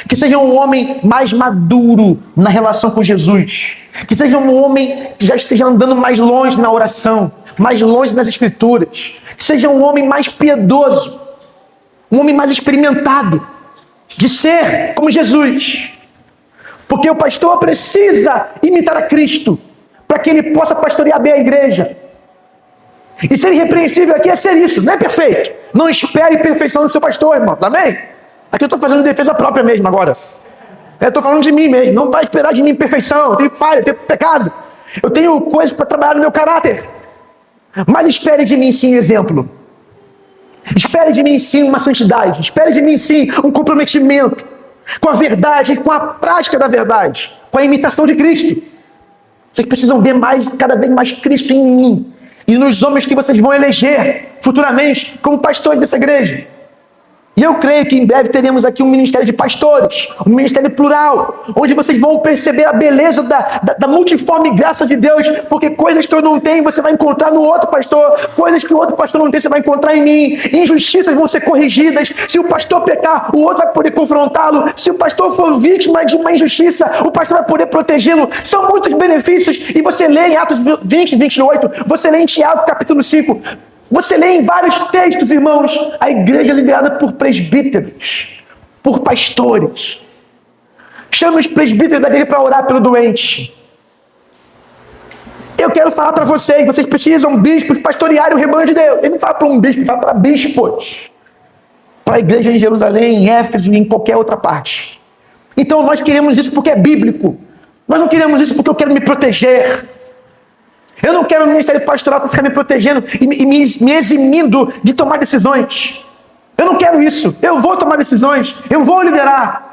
Que seja um homem mais maduro na relação com Jesus. Que seja um homem que já esteja andando mais longe na oração, mais longe nas escrituras. Que seja um homem mais piedoso, um homem mais experimentado de ser como Jesus. Porque o pastor precisa imitar a Cristo para que ele possa pastorear bem a igreja. E ser irrepreensível aqui é ser isso, não é perfeito. Não espere perfeição do seu pastor, irmão, amém? Aqui eu estou fazendo defesa própria mesmo agora. Eu estou falando de mim mesmo. Não vai esperar de mim perfeição. Eu tenho falha, eu tenho pecado. Eu tenho coisas para trabalhar no meu caráter. Mas espere de mim sim exemplo. Espere de mim sim uma santidade. Espere de mim sim um comprometimento com a verdade, com a prática da verdade, com a imitação de Cristo. Vocês precisam ver cada vez mais Cristo em mim e nos homens que vocês vão eleger futuramente como pastores dessa igreja. E eu creio que em breve teremos aqui um ministério de pastores, um ministério plural, onde vocês vão perceber a beleza da multiforme graça de Deus, porque coisas que eu não tenho você vai encontrar no outro pastor, coisas que o outro pastor não tem você vai encontrar em mim, injustiças vão ser corrigidas, se o pastor pecar, o outro vai poder confrontá-lo, se o pastor for vítima de uma injustiça, o pastor vai poder protegê-lo. São muitos benefícios, e você lê em Atos 20, 28, você lê em Tiago capítulo 5, você lê em vários textos, irmãos, a igreja é liderada por presbíteros, por pastores. Chama os presbíteros da igreja para orar pelo doente. Eu quero falar para vocês precisam bispos pastorearem o rebanho de Deus. Ele não fala para um bispo, ele fala para bispos. Para a igreja em Jerusalém, em Éfeso e em qualquer outra parte. Então nós queremos isso porque é bíblico. Nós não queremos isso porque eu quero me proteger. Eu não quero um ministério pastoral para ficar me protegendo e me eximindo de tomar decisões. Eu não quero isso. Eu vou tomar decisões. Eu vou liderar.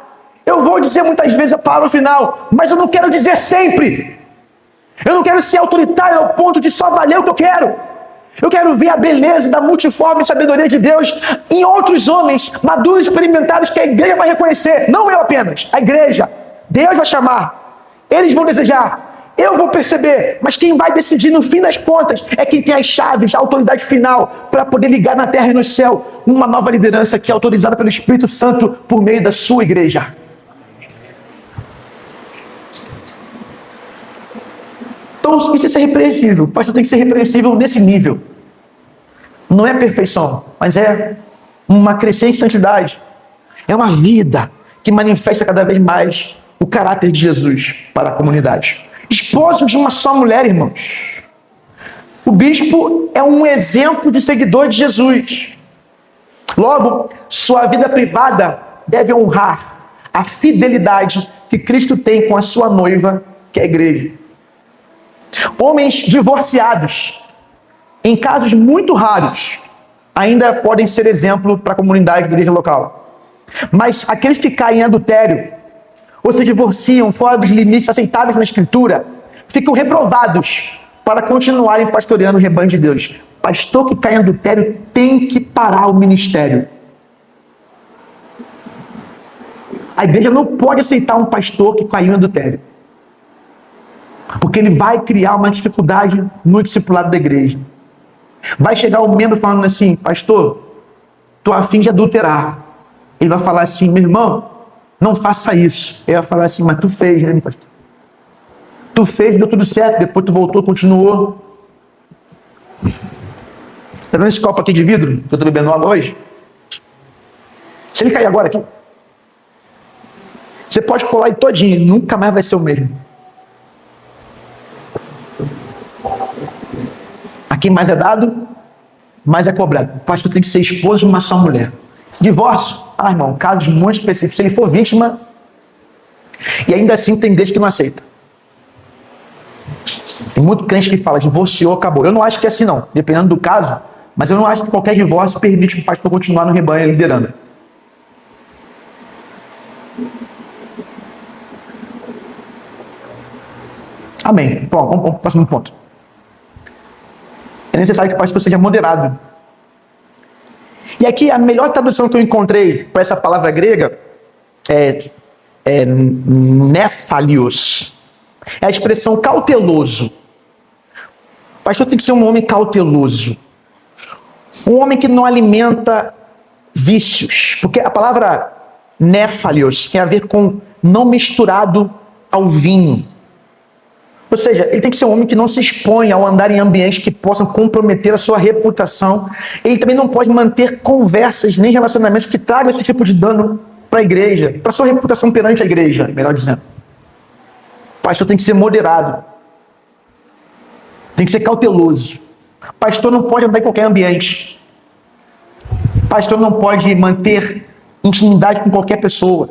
Eu vou dizer muitas vezes a palavra final. Mas eu não quero dizer sempre. Eu não quero ser autoritário ao ponto de só valer o que eu quero. Eu quero ver a beleza da multiforme sabedoria de Deus em outros homens maduros e experimentados que a igreja vai reconhecer. Não eu apenas. A igreja. Deus vai chamar. Eles vão desejar. Eu vou perceber, mas quem vai decidir no fim das contas é quem tem as chaves, a autoridade final para poder ligar na terra e no céu uma nova liderança que é autorizada pelo Espírito Santo por meio da sua igreja. Então isso é ser repreensível. O pastor tem que ser repreensível nesse nível. Não é perfeição, mas é uma crescente santidade. É uma vida que manifesta cada vez mais o caráter de Jesus para a comunidade. Esposo de uma só mulher, irmãos. O bispo é um exemplo de seguidor de Jesus. Logo, sua vida privada deve honrar a fidelidade que Cristo tem com a sua noiva, que é a igreja. Homens divorciados, em casos muito raros, ainda podem ser exemplo para a comunidade da igreja local. Mas aqueles que caem em adultério, ou se divorciam fora dos limites aceitáveis na Escritura, ficam reprovados para continuarem pastoreando o rebanho de Deus. Pastor que cai em adultério tem que parar o ministério. A igreja não pode aceitar um pastor que caiu em adultério, porque ele vai criar uma dificuldade no discipulado da igreja. Vai chegar o membro falando assim: pastor, estou a fim de adulterar. Ele vai falar assim: meu irmão, não faça isso. Ele vai falar assim: mas tu fez, né, pastor? Tu fez, deu tudo certo, depois tu voltou, continuou. Tá vendo esse copo aqui de vidro que eu tô bebendo água hoje? Se ele cair agora aqui, você pode colar ele todinho, nunca mais vai ser o mesmo. Aqui mais é dado, mais é cobrado. O pastor tem que ser esposo de uma só mulher. Divórcio Ah, irmão, casos muito específicos. Se ele for vítima, e ainda assim tem igreja que não aceita. Tem muito crente que fala, divorciou, acabou. Eu não acho que é assim não, dependendo do caso, mas eu não acho que qualquer divórcio permite o pastor continuar no rebanho liderando. Amém. Bom, vamos para o próximo ponto. É necessário que o pastor seja moderado. E aqui a melhor tradução que eu encontrei para essa palavra grega é néfalios. É a expressão cauteloso. O pastor tem que ser um homem cauteloso. Um homem que não alimenta vícios. Porque a palavra néfalios tem a ver com não misturado ao vinho. Ou seja, ele tem que ser um homem que não se expõe ao andar em ambientes que possam comprometer a sua reputação. Ele também não pode manter conversas nem relacionamentos que tragam esse tipo de dano para a igreja, para a sua reputação perante a igreja, melhor dizendo. O pastor tem que ser moderado. Tem que ser cauteloso. O pastor não pode andar em qualquer ambiente. O pastor não pode manter intimidade com qualquer pessoa.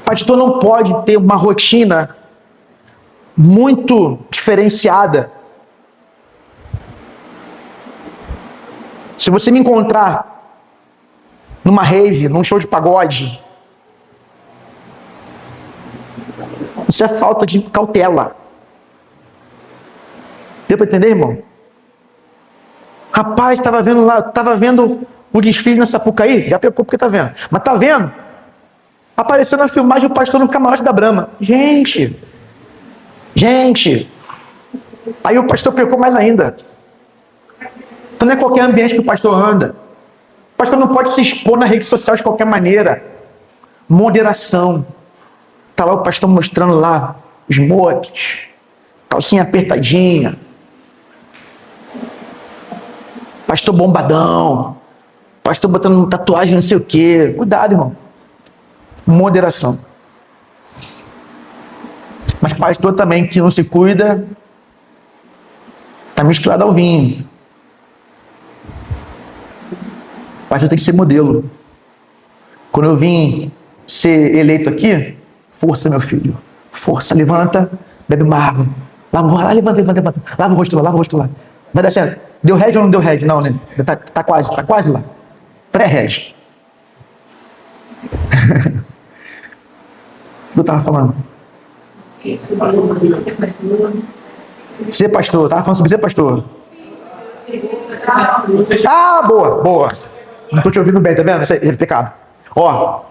O pastor não pode ter uma rotina muito diferenciada. Se você me encontrar numa rave, num show de pagode, isso é falta de cautela. Deu para entender, irmão? Rapaz, estava vendo o desfile na Sapucaí, já pegou porque tá vendo. Mas tá vendo? Apareceu na filmagem o pastor no camarote da Brahma. Gente! Aí o pastor pecou mais ainda. Então não é qualquer ambiente que o pastor anda. O pastor não pode se expor na rede social de qualquer maneira. Moderação. Tá lá o pastor mostrando lá os moques, calcinha apertadinha, pastor bombadão, pastor botando tatuagem não sei o quê. Cuidado, irmão. Moderação. Mas pastor também que não se cuida, está misturado ao vinho. Pastor tem que ser modelo. Quando eu vim ser eleito aqui, força, meu filho. Força, levanta, bebe uma água. Levanta. Lava o rosto lá. Vai dar certo. Deu head ou não deu head? Não, né? Tá quase lá. Pré-head. O que eu estava falando? Ser pastor, estava falando sobre ser pastor. Ah, boa. Não estou te ouvindo bem, tá vendo? Isso é pecado. Ó,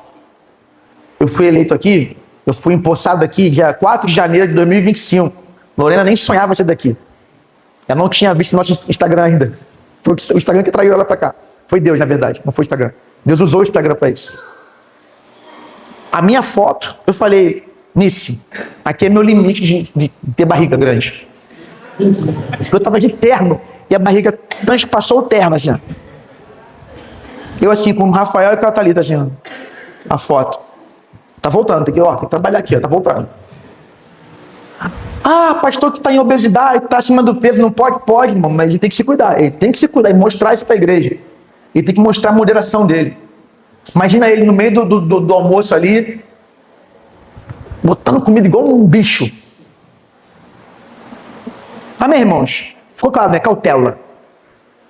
eu fui eleito aqui, eu fui empossado aqui dia 4 de janeiro de 2025. Lorena nem sonhava ser daqui. Ela não tinha visto nosso Instagram ainda. Foi o Instagram que traiu ela pra cá. Foi Deus, na verdade, não foi o Instagram. Deus usou o Instagram para isso. A minha foto, eu falei, Nice, aqui é meu limite de ter barriga grande. Eu tava de terno e a barriga transpassou o terno, assim. Eu assim, com o Rafael e com a Thalita, assim, ó, a foto. Tá voltando, tem que trabalhar aqui, ó, tá voltando. Ah, pastor que tá em obesidade, que tá acima do peso, não pode? Pode, irmão, mas ele tem que se cuidar. Ele tem que se cuidar e mostrar isso pra igreja. Ele tem que mostrar a moderação dele. Imagina ele no meio do almoço ali, botando comida igual um bicho. Amém, irmãos? Ficou claro, né? Cautela.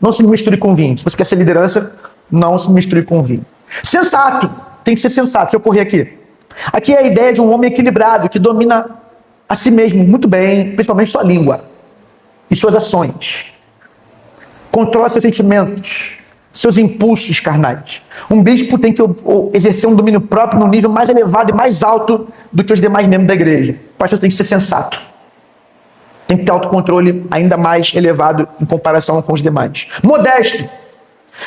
Não se misture com vinho. Se você quer ser liderança, não se misture com vinho. Sensato. Tem que ser sensato. Deixa eu correr aqui. Aqui é a ideia de um homem equilibrado, que domina a si mesmo muito bem, principalmente sua língua e suas ações. Controla seus sentimentos, seus impulsos carnais. Um bispo tem que exercer um domínio próprio num nível mais elevado e mais alto do que os demais membros da igreja. O pastor tem que ser sensato. Tem que ter autocontrole ainda mais elevado em comparação com os demais. Modesto.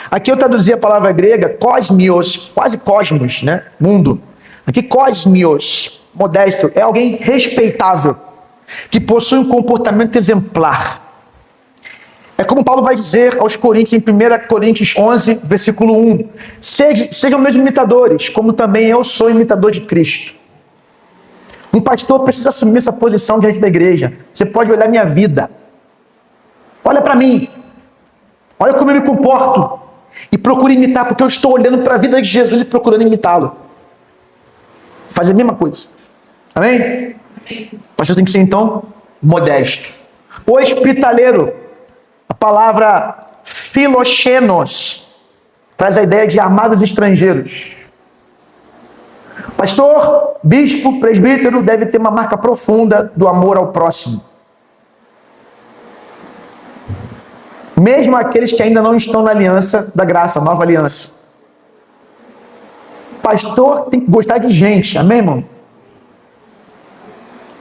Aqui eu traduzi a palavra grega cosmios, quase cosmos, né? Mundo. Aqui cosmios, modesto, é alguém respeitável, que possui um comportamento exemplar. É como Paulo vai dizer aos Coríntios, em 1 Coríntios 11, versículo 1. Sejam meus imitadores, como também eu sou imitador de Cristo. Um pastor precisa assumir essa posição diante da igreja. Você pode olhar minha vida. Olha para mim. Olha como eu me comporto. e procure imitar, porque eu estou olhando para a vida de Jesus e procurando imitá-lo. Fazer a mesma coisa. Amém? O pastor tem que ser, então, modesto. Hospitaleiro. A palavra philoxenos traz a ideia de amados estrangeiros. Pastor, bispo, presbítero deve ter uma marca profunda do amor ao próximo. Mesmo aqueles que ainda não estão na aliança da graça, nova aliança. Pastor tem que gostar de gente, amém, irmão?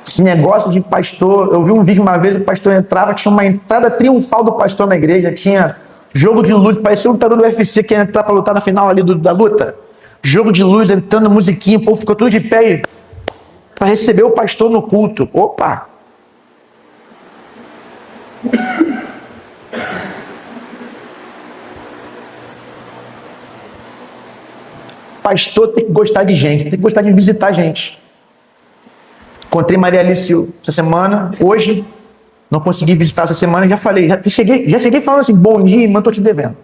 Esse negócio de pastor, eu vi um vídeo uma vez, o pastor entrava, tinha uma entrada triunfal do pastor na igreja, tinha jogo de luz, parecia um lutador do UFC que ia entrar para lutar na final ali da luta. Jogo de luz, entrando musiquinha, o povo ficou tudo de pé para receber o pastor no culto. Opa! Pastor tem que gostar de gente, tem que gostar de visitar gente. Encontrei Maria Alice essa semana, hoje, não consegui visitar essa semana, já falei, já cheguei falando assim, bom dia, irmão, estou te devendo.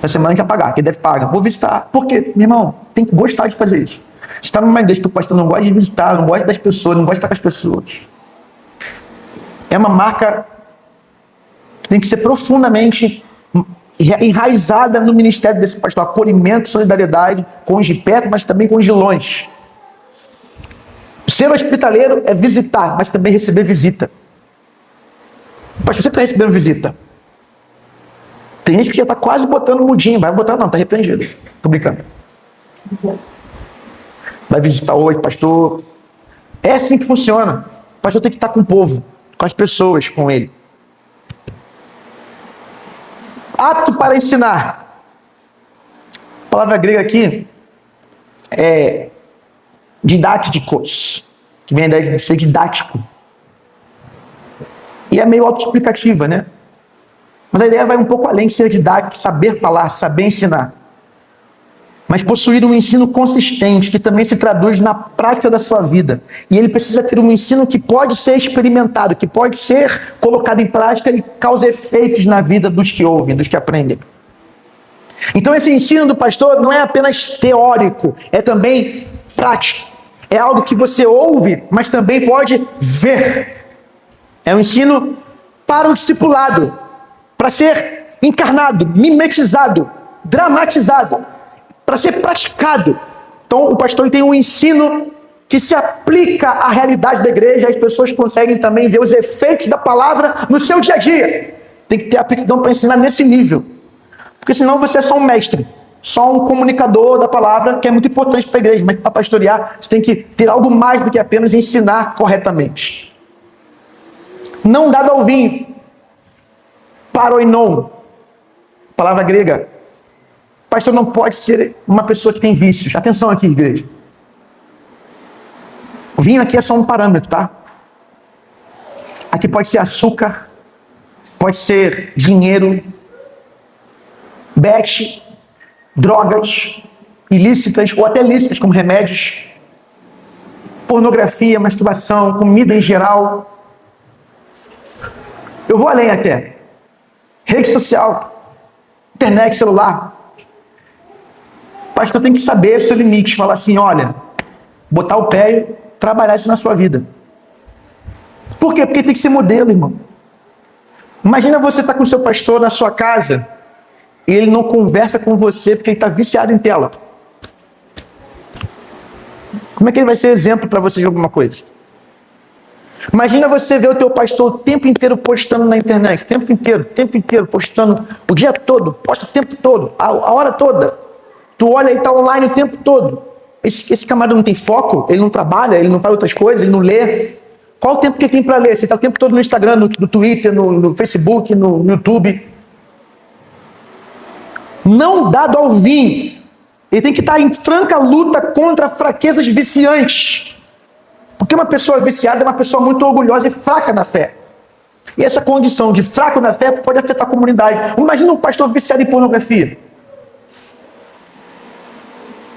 Essa semana a gente vai pagar, quem deve pagar. Vou visitar. Por quê? Meu irmão, tem que gostar de fazer isso. Você está numa igreja que o pastor não gosta de visitar, não gosta das pessoas, não gosta de estar com as pessoas. É uma marca que tem que ser profundamente enraizada no ministério desse pastor. Acolhimento, solidariedade com os de perto, mas também com os de longe. Ser hospitaleiro é visitar, mas também receber visita. Pastor, você está recebendo visita? Tem gente que já está quase botando mudinho. Vai botar não, está repreendido. Estou brincando. Vai visitar hoje, pastor. É assim que funciona. O pastor tem que estar com o povo, com as pessoas, com ele. Apto para ensinar. A palavra grega aqui é didáticos, que vem da ideia de ser didático. E é meio autoexplicativa, né? Mas a ideia vai um pouco além de ser didático, saber falar, saber ensinar. Mas possuir um ensino consistente, que também se traduz na prática da sua vida. E ele precisa ter um ensino que pode ser experimentado, que pode ser colocado em prática e causa efeitos na vida dos que ouvem, dos que aprendem. Então esse ensino do pastor não é apenas teórico, é também prático. É algo que você ouve, mas também pode ver. É um ensino para o discipulado, para ser encarnado, mimetizado, dramatizado, para ser praticado. Então o pastor tem um ensino que se aplica à realidade da igreja, as pessoas conseguem também ver os efeitos da palavra no seu dia a dia. Tem que ter aptidão para ensinar nesse nível, porque senão você é só um mestre, só um comunicador da palavra, que é muito importante para a igreja, mas para pastorear você tem que ter algo mais do que apenas ensinar corretamente. Não dado ao vinho, paroinon, palavra grega. O pastor não pode ser uma pessoa que tem vícios. Atenção aqui, igreja. O vinho aqui é só um parâmetro, tá? Aqui pode ser açúcar, pode ser dinheiro, bet, drogas ilícitas ou até lícitas, como remédios, pornografia, masturbação, comida em geral. Eu vou além até. Rede social, internet, celular. O pastor tem que saber o seu limite, falar assim, olha, botar o pé e trabalhar isso na sua vida. Por quê? Porque tem que ser modelo, irmão. Imagina você estar com o seu pastor na sua casa e ele não conversa com você porque ele está viciado em tela. Como é que ele vai ser exemplo para você de alguma coisa? Imagina você ver o teu pastor o tempo inteiro postando na internet, o tempo inteiro, postando o dia todo, posta o tempo todo, a hora toda. Tu olha e está online o tempo todo. Esse camarada não tem foco, ele não trabalha, ele não faz outras coisas, ele não lê. Qual o tempo que ele tem para ler? Você está o tempo todo no Instagram, no Twitter, no Facebook, no YouTube. Não dado ao vinho. Ele tem que estar em franca luta contra fraquezas viciantes. Porque uma pessoa viciada é uma pessoa muito orgulhosa e fraca na fé. E essa condição de fraco na fé pode afetar a comunidade. Imagina um pastor viciado em pornografia.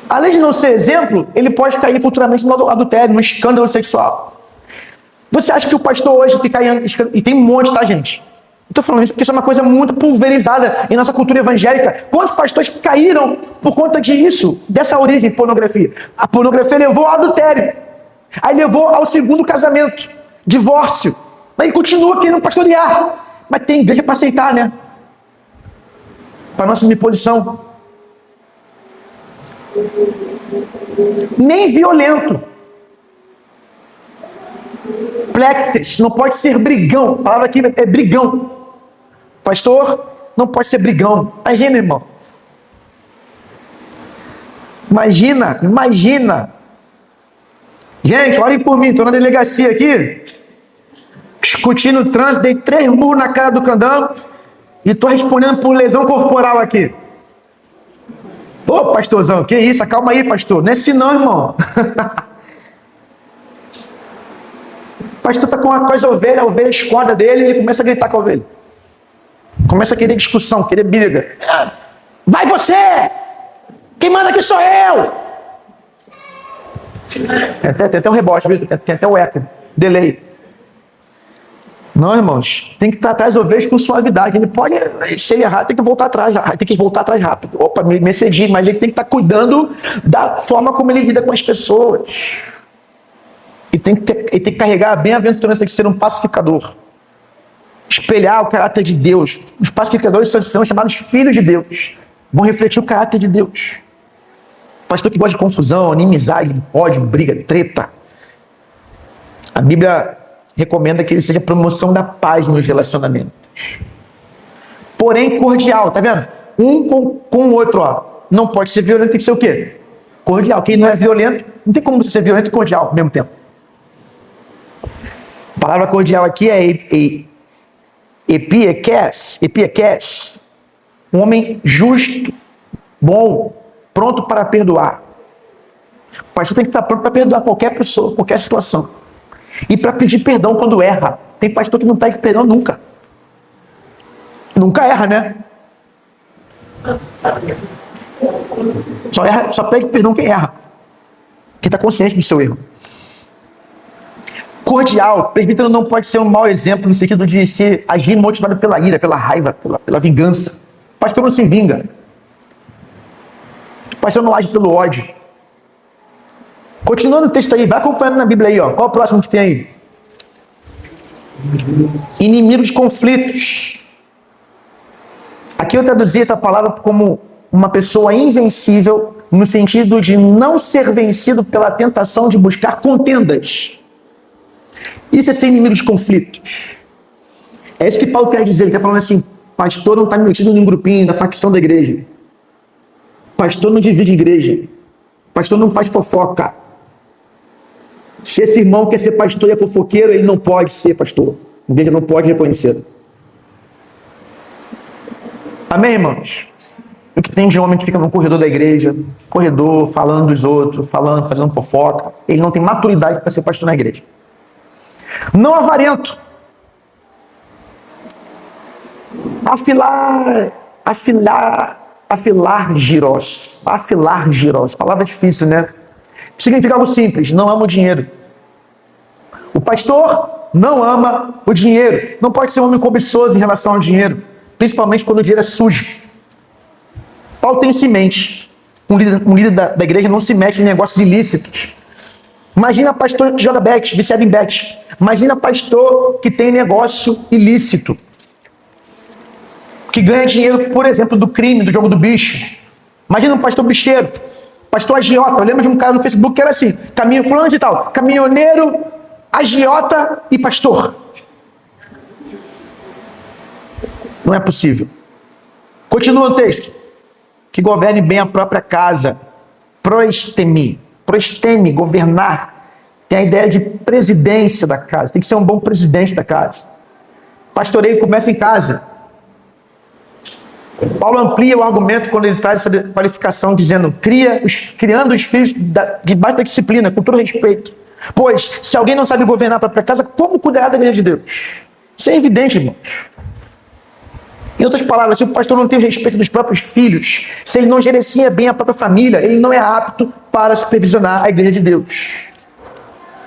Além de não ser exemplo, ele pode cair futuramente no adultério, no escândalo sexual. Você acha que o pastor hoje que cai... E tem um monte, tá, gente? Estou falando isso porque isso é uma coisa muito pulverizada em nossa cultura evangélica. Quantos pastores caíram por conta disso, dessa origem, pornografia? A pornografia levou ao adultério. Aí levou ao segundo casamento, divórcio. Mas ele continua querendo pastorear. Mas tem igreja para aceitar, né? Para não assumir posição. Nem violento. Plectes, não pode ser brigão. A palavra aqui é brigão. Pastor, não pode ser brigão. Imagina, irmão. Imagina. Gente, olhem por mim, estou na delegacia aqui, discutindo o trânsito, dei 3 murros na cara do candão e estou respondendo por lesão corporal aqui. Ô, pastorzão, que isso? Calma aí, pastor. Não é assim não, irmão. O pastor está com a ovelha, a ovelha escorda dele e ele começa a gritar com a ovelha. Começa a querer discussão, querer briga. Vai você! Quem manda aqui sou eu! Tem até um rebote, tem até o eco, delay. Não, irmãos, tem que tratar as ovelhas com suavidade. Ele pode, se ele errar, tem que voltar atrás rápido. Opa, me excedi, mas ele tem que estar cuidando da forma como ele lida com as pessoas. E tem que carregar a bem-aventurança de ser um pacificador. Espelhar o caráter de Deus. Os pacificadores são chamados filhos de Deus. Vão refletir o caráter de Deus. Pastor que gosta de confusão, inimizade, ódio, briga, treta. A Bíblia recomenda que ele seja promoção da paz nos relacionamentos. Porém, cordial, tá vendo? Um com o outro, ó. Não pode ser violento, tem que ser o quê? Cordial. Quem não é violento, não tem como você ser violento e cordial ao mesmo tempo. A palavra cordial aqui é epiekes. Um homem justo, bom, pronto para perdoar. O pastor tem que estar pronto para perdoar qualquer pessoa, qualquer situação. E para pedir perdão quando erra. Tem pastor que não pede perdão nunca. Nunca erra, né? Só pede perdão quem erra. Quem está consciente do seu erro. Cordial. Presbítero não pode ser um mau exemplo no sentido de se agir motivado pela ira, pela raiva, pela vingança. O pastor não se vinga. O pastor não age pelo ódio. Continuando o texto aí, vai acompanhando na Bíblia aí, ó. Qual é o próximo que tem aí? Inimigo de conflitos. Aqui eu traduzi essa palavra como uma pessoa invencível, no sentido de não ser vencido pela tentação de buscar contendas. Isso é ser inimigo de conflitos. É isso que Paulo quer dizer. Ele está falando assim: pastor não está metido num grupinho da facção da igreja. Pastor não divide igreja. Pastor não faz fofoca. Se esse irmão quer ser pastor e é fofoqueiro, ele não pode ser pastor. A igreja não pode reconhecê-lo. Amém, irmãos? O que tem de homem que fica no corredor da igreja, corredor, falando dos outros, fazendo fofoca, ele não tem maturidade para ser pastor na igreja. Não avarento. Afilar giros. Palavra difícil, né? Significa algo simples: não ama o dinheiro. O pastor não ama o dinheiro. Não pode ser um homem cobiçoso em relação ao dinheiro, principalmente quando o dinheiro é sujo. Paulo tem isso em mente. Um líder da igreja não se mete em negócios ilícitos. Imagina pastor que joga bet, viciado em bet. Imagina pastor que tem negócio ilícito, que ganha dinheiro, por exemplo, do crime, do jogo do bicho. Imagina um pastor bicheiro, pastor agiota. Eu lembro de um cara no Facebook que era assim: fulano de tal, caminhoneiro, agiota e pastor. Não é possível. Continua o texto. Que governe bem a própria casa. Proestemi, governar. Tem a ideia de presidência da casa. Tem que ser um bom presidente da casa. Pastoreio começa em casa. Paulo amplia o argumento quando ele traz essa qualificação, dizendo: criando os filhos debaixo da disciplina, com todo respeito. Pois, se alguém não sabe governar a própria casa, como cuidará da igreja de Deus? Isso é evidente, irmãos. Em outras palavras, se o pastor não tem o respeito dos próprios filhos, se ele não gerencia bem a própria família, ele não é apto para supervisionar a igreja de Deus.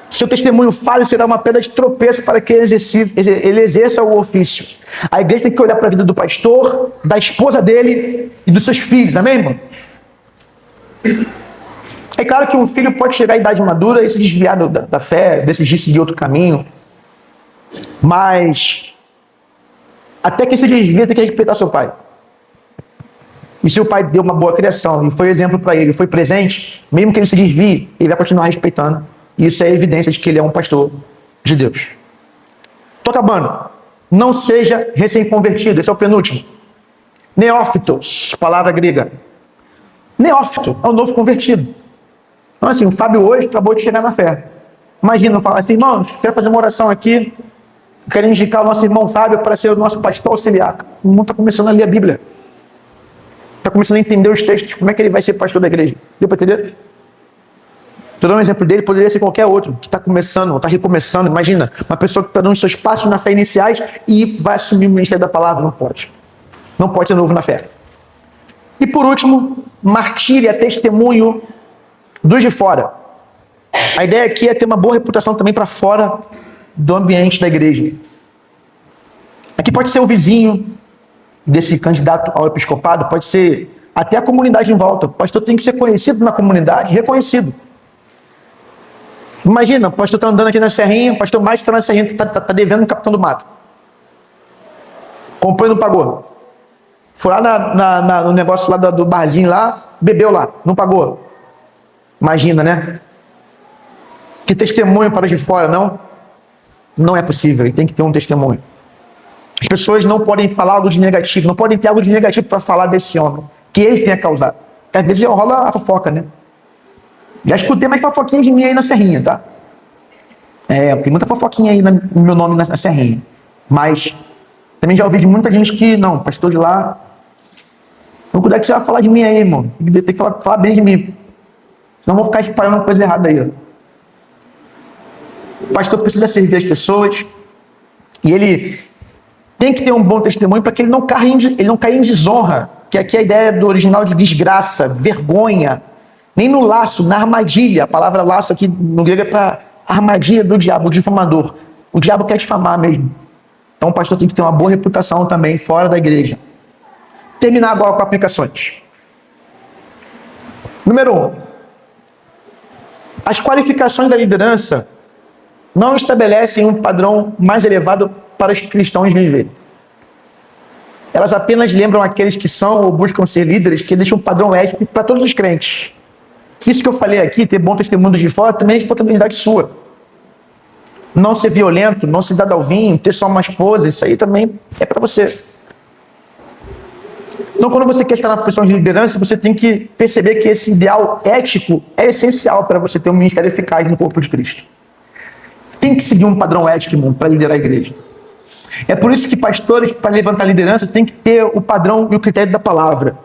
Seu testemunho falho será uma pedra de tropeço para que ele exerça o ofício. A igreja tem que olhar para a vida do pastor, da esposa dele e dos seus filhos, amém, irmão? É claro que um filho pode chegar à idade madura e se desviar da fé, decidir seguir outro caminho, mas até que se desvia, tem que respeitar seu pai. E se o pai deu uma boa criação e foi exemplo para ele, foi presente, mesmo que ele se desvie, ele vai continuar respeitando. E isso é evidência de que ele é um pastor de Deus. Estou acabando. Não seja recém-convertido. Esse é o penúltimo. Neófitos, palavra grega. Neófito é o novo convertido. Então assim, o Fábio hoje acabou de chegar na fé. Imagina, eu falo assim, irmãos, quero fazer uma oração aqui. Quero indicar o nosso irmão Fábio para ser o nosso pastor auxiliar. O irmão está começando a ler a Bíblia. Está começando a entender os textos. Como é que ele vai ser pastor da igreja? Deu para entender? Estou dando um exemplo dele, poderia ser qualquer outro que está começando, ou está recomeçando. Imagina, uma pessoa que está dando os seus passos na fé iniciais e vai assumir o ministério da palavra. Não pode. Não pode ser novo na fé. E por último, martíria, testemunho dos de fora. A ideia aqui é ter uma boa reputação também para fora do ambiente da igreja. Aqui pode ser o vizinho desse candidato ao episcopado, pode ser até a comunidade em volta. O pastor tem que ser conhecido na comunidade, reconhecido. Imagina, o pastor está andando aqui na serrinha, o pastor mais está na serrinha, está devendo no Capitão do Mato. Comprou e não pagou. Foi lá no negócio lá do barzinho lá, bebeu lá, não pagou. Imagina, né? Que testemunho para os de fora, não? Não é possível, ele tem que ter um testemunho. As pessoas não podem falar algo de negativo, não podem ter algo de negativo para falar desse homem, que ele tenha causado. Às vezes rola a fofoca, né? Já escutei mais fofoquinha de mim aí na serrinha, tá? Tem muita fofoquinha aí no meu nome na serrinha. Mas também já ouvi de muita gente que, não, pastor de lá, então cuidado que você vai falar de mim aí, irmão. Tem que falar bem de mim. Senão eu vou ficar espalhando uma coisa errada aí, ó. O pastor precisa servir as pessoas e ele tem que ter um bom testemunho para que ele não caia em desonra, que aqui é a ideia do original de desgraça, vergonha, nem no laço, na armadilha. A palavra laço aqui no grego é para armadilha do diabo, o difamador. O diabo quer difamar mesmo. Então o pastor tem que ter uma boa reputação também fora da igreja. Terminar agora com aplicações. Número 1. As qualificações da liderança não estabelecem um padrão mais elevado para os cristãos viverem. Elas apenas lembram aqueles que são ou buscam ser líderes, que deixam um padrão ético para todos os crentes. Isso que eu falei aqui, ter bom testemunho de fora, também é responsabilidade sua. Não ser violento, não se dar ao vinho, ter só uma esposa, isso aí também é para você. Então, quando você quer estar na posição de liderança, você tem que perceber que esse ideal ético é essencial para você ter um ministério eficaz no corpo de Cristo. Tem que seguir um padrão ético, irmão, para liderar a igreja. É por isso que pastores, para levantar liderança, tem que ter o padrão e o critério da palavra.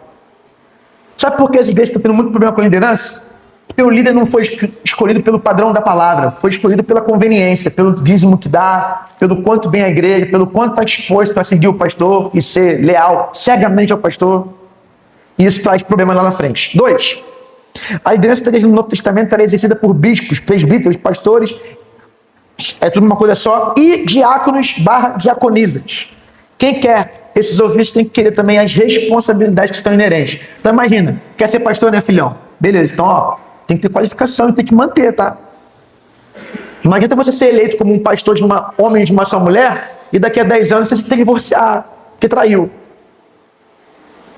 Sabe por que as igrejas estão tendo muito problema com a liderança? Porque o líder não foi escolhido pelo padrão da palavra, foi escolhido pela conveniência, pelo dízimo que dá, pelo quanto vem a igreja, pelo quanto está disposto a seguir o pastor e ser leal cegamente ao pastor. E isso traz problema lá na frente. 2. A liderança da igreja no Novo Testamento era exercida por bispos, presbíteros, pastores, é tudo uma coisa só, e diáconos/diaconisas. Quem quer esses ofícios tem que querer também as responsabilidades que estão inerentes. Então imagina, quer ser pastor, né, filhão? Beleza, então ó, tem que ter qualificação e tem que manter, tá? Não adianta você ser eleito como um pastor de uma homem de uma só mulher e daqui a 10 anos você tem que divorciar, porque traiu.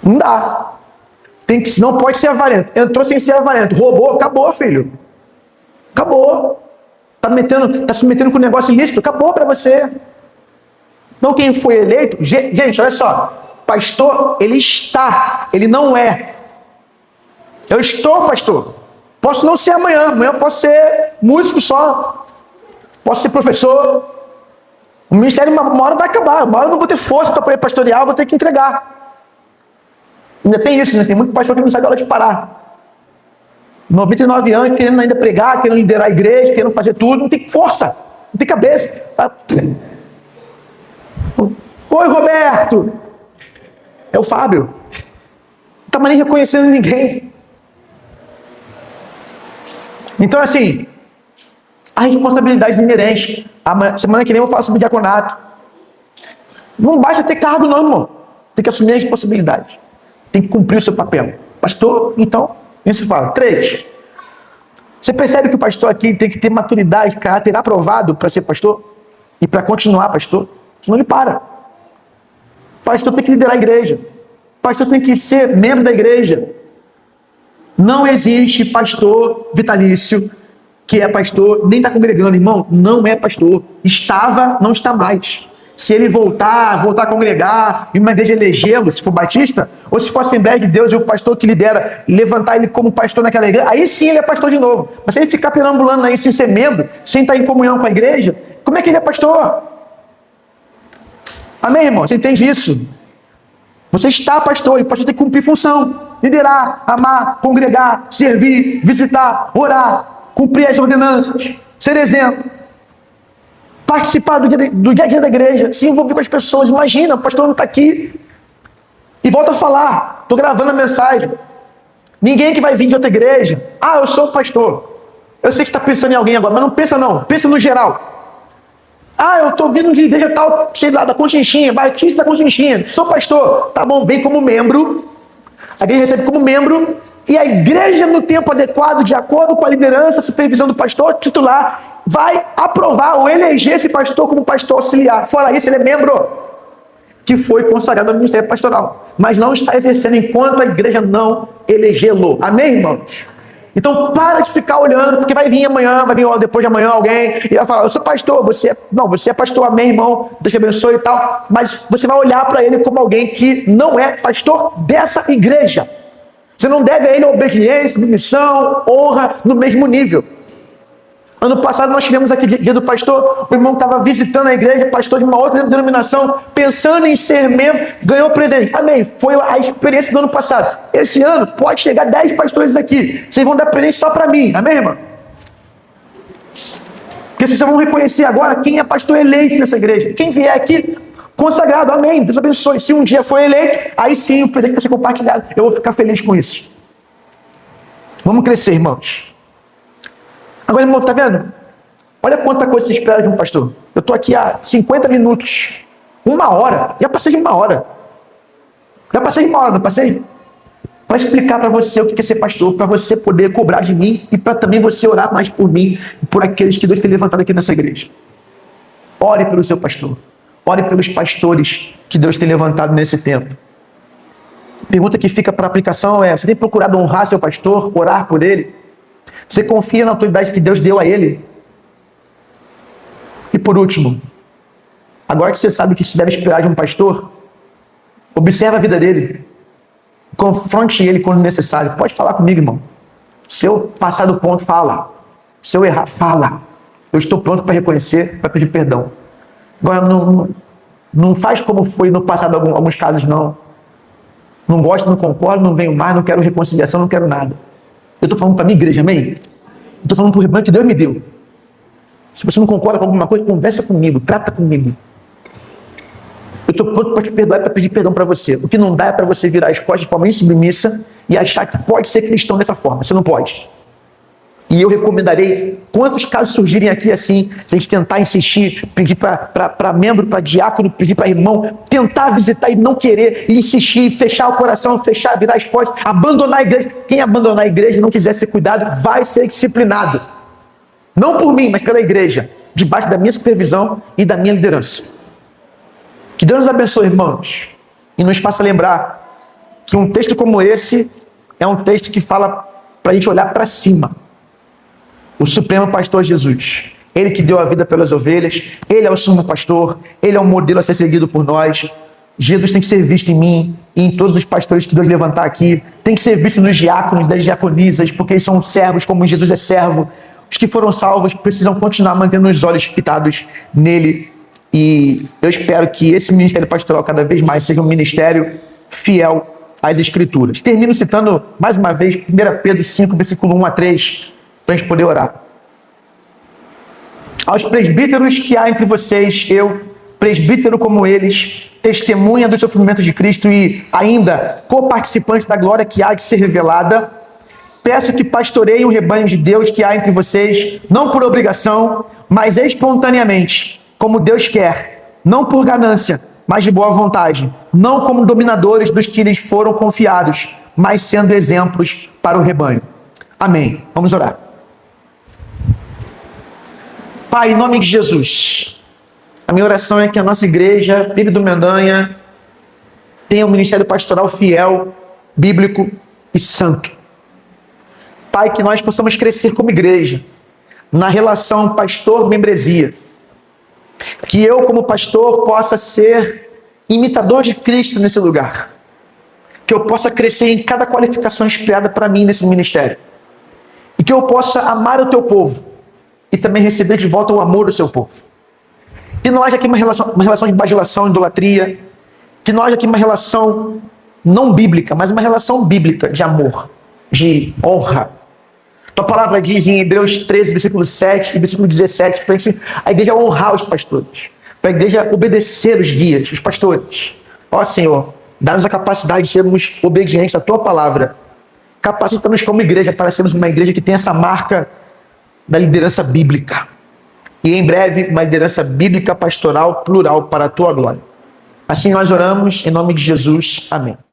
Não dá. Não pode ser avarento. Entrou sem ser avarento, roubou, acabou, filho. Acabou. Tá se metendo com um negócio ilícito, acabou para você. Então quem foi eleito, gente, olha só, pastor, ele não é. Eu estou pastor. Posso não ser amanhã eu posso ser músico só, posso ser professor. O ministério uma hora vai acabar, uma hora eu não vou ter força para poder pastorear, eu vou ter que entregar. Ainda tem isso, né? Tem muito pastor que não sabe a hora de parar. 99 anos, querendo ainda pregar, querendo liderar a igreja, querendo fazer tudo, não tem força, não tem cabeça. Oi, Roberto! É o Fábio. Não está mais nem reconhecendo ninguém. Então, assim, a responsabilidade inerente. Semana que vem eu faço o diaconato. Não basta ter cargo não, irmão. Tem que assumir a responsabilidade. Tem que cumprir o seu papel. Pastor, então, isso se fala. 3. Você percebe que o pastor aqui tem que ter maturidade, caráter aprovado para ser pastor? E para continuar pastor? Senão ele para. O pastor tem que liderar a igreja. O pastor tem que ser membro da igreja. Não existe pastor vitalício que é pastor, nem está congregando, irmão. Não é pastor. Estava, não está mais. Se ele voltar a congregar, e uma igreja elegê-lo, se for batista, ou se for Assembleia de Deus e o pastor que lidera, levantar ele como pastor naquela igreja, aí sim ele é pastor de novo. Mas se ele ficar perambulando aí sem ser membro, sem estar em comunhão com a igreja, como é que ele é pastor? Amém, irmão? Você entende isso? Você está pastor, e o pastor tem que cumprir função. Liderar, amar, congregar, servir, visitar, orar, cumprir as ordenanças, ser exemplo, participar do dia a dia da igreja, se envolver com as pessoas. Imagina, o pastor não está aqui e volta a falar, estou gravando a mensagem, ninguém que vai vir de outra igreja, eu sou o pastor, eu sei que você está pensando em alguém agora, mas não pensa não, pensa no geral. Eu estou vindo de igreja tal, cheio da Conchinchina, batista da Conchinchina, sou pastor, tá bom, vem como membro, a igreja recebe como membro, e a igreja, no tempo adequado, de acordo com a liderança, a supervisão do pastor titular, vai aprovar ou eleger esse pastor como pastor auxiliar. Fora isso, ele é membro que foi consagrado ao ministério pastoral, mas não está exercendo enquanto a igreja não elegê-lo. Amém, irmãos? Então, para de ficar olhando, porque vai vir amanhã, vai vir depois de amanhã alguém, e vai falar, eu sou pastor, você é pastor, amém, irmão, Deus te abençoe e tal, mas você vai olhar para ele como alguém que não é pastor dessa igreja. Você não deve a ele obediência, submissão, honra no mesmo nível. Ano passado nós tivemos aqui dia do pastor, o irmão estava visitando a igreja, pastor de uma outra denominação, pensando em ser membro, ganhou presente. Amém, foi a experiência do ano passado. Esse ano pode chegar 10 pastores aqui, vocês vão dar presente só para mim, amém, irmão? Porque vocês vão reconhecer agora quem é pastor eleito nessa igreja. Quem vier aqui, consagrado, amém, Deus abençoe. Se um dia for eleito, aí sim o presente vai ser compartilhado. Eu vou ficar feliz com isso. Vamos crescer, irmãos. Agora, irmão, tá vendo? Olha quanta coisa você espera de um pastor. Eu estou aqui há 50 minutos, 1 hora, já passei de 1 hora. Já passei de 1 hora, não passei? Para explicar para você o que é ser pastor, para você poder cobrar de mim e para também você orar mais por mim e por aqueles que Deus tem levantado aqui nessa igreja. Ore pelo seu pastor. Ore pelos pastores que Deus tem levantado nesse tempo. Pergunta que fica para aplicação é, você tem procurado honrar seu pastor, orar por ele? Você confia na autoridade que Deus deu a ele? E por último, agora que você sabe o que se deve esperar de um pastor, observa a vida dele. Confronte ele quando necessário. Pode falar comigo, irmão. Se eu passar do ponto, fala. Se eu errar, fala. Eu estou pronto para reconhecer, para pedir perdão. Agora, não faz como foi no passado alguns casos, não. Não gosto, não concordo, não venho mais, não quero reconciliação, não quero nada. Eu estou falando para a minha igreja, amém? Eu estou falando para o rebanho que Deus me deu. Se você não concorda com alguma coisa, conversa comigo, trata comigo. Eu estou pronto para te perdoar e para pedir perdão para você. O que não dá é para você virar as costas de forma insubmissa e achar que pode ser cristão dessa forma. Você não pode. E eu recomendarei, quantos casos surgirem aqui assim, se a gente tentar insistir, pedir para membro, para diácono, pedir para irmão, tentar visitar e não querer, e insistir, fechar o coração, fechar, virar as costas, abandonar a igreja. Quem abandonar a igreja e não quiser ser cuidado, vai ser disciplinado. Não por mim, mas pela igreja, debaixo da minha supervisão e da minha liderança. Que Deus nos abençoe, irmãos, e nos faça lembrar que um texto como esse é um texto que fala para a gente olhar para cima. O Supremo Pastor Jesus, Ele que deu a vida pelas ovelhas, Ele é o sumo pastor, Ele é o modelo a ser seguido por nós. Jesus tem que ser visto em mim e em todos os pastores que Deus levantar aqui, tem que ser visto nos diáconos, das diaconisas, porque eles são servos como Jesus é servo. Os que foram salvos precisam continuar mantendo os olhos fitados nele, e eu espero que esse ministério pastoral cada vez mais seja um ministério fiel às Escrituras. Termino citando mais uma vez 1 Pedro 5, versículo 1 a 3, para a gente poder orar. Aos presbíteros que há entre vocês, eu, presbítero como eles, testemunha dos sofrimentos de Cristo e ainda coparticipante da glória que há de ser revelada, peço que pastoreiem o rebanho de Deus que há entre vocês, não por obrigação, mas espontaneamente, como Deus quer, não por ganância, mas de boa vontade, não como dominadores dos que lhes foram confiados, mas sendo exemplos para o rebanho. Amém. Vamos orar. Pai, em nome de Jesus, a minha oração é que a nossa igreja, Bíblia do Mendanha, tenha um ministério pastoral fiel, bíblico e santo. Pai, que nós possamos crescer como igreja, na relação pastor-membresia. Que eu, como pastor, possa ser imitador de Cristo nesse lugar. Que eu possa crescer em cada qualificação esperada para mim nesse ministério. E que eu possa amar o teu povo e também receber de volta o amor do seu povo. Que não haja aqui uma relação de bajulação, idolatria. Que não haja aqui uma relação não bíblica, mas uma relação bíblica de amor, de honra. Tua palavra diz em Hebreus 13, versículo 7 e versículo 17, para a igreja honrar os pastores, para a igreja obedecer os guias, os pastores. Ó Senhor, dá-nos a capacidade de sermos obedientes à tua palavra. Capacita-nos como igreja para sermos uma igreja que tem essa marca da liderança bíblica. E em breve, uma liderança bíblica pastoral plural para a tua glória. Assim nós oramos, em nome de Jesus. Amém.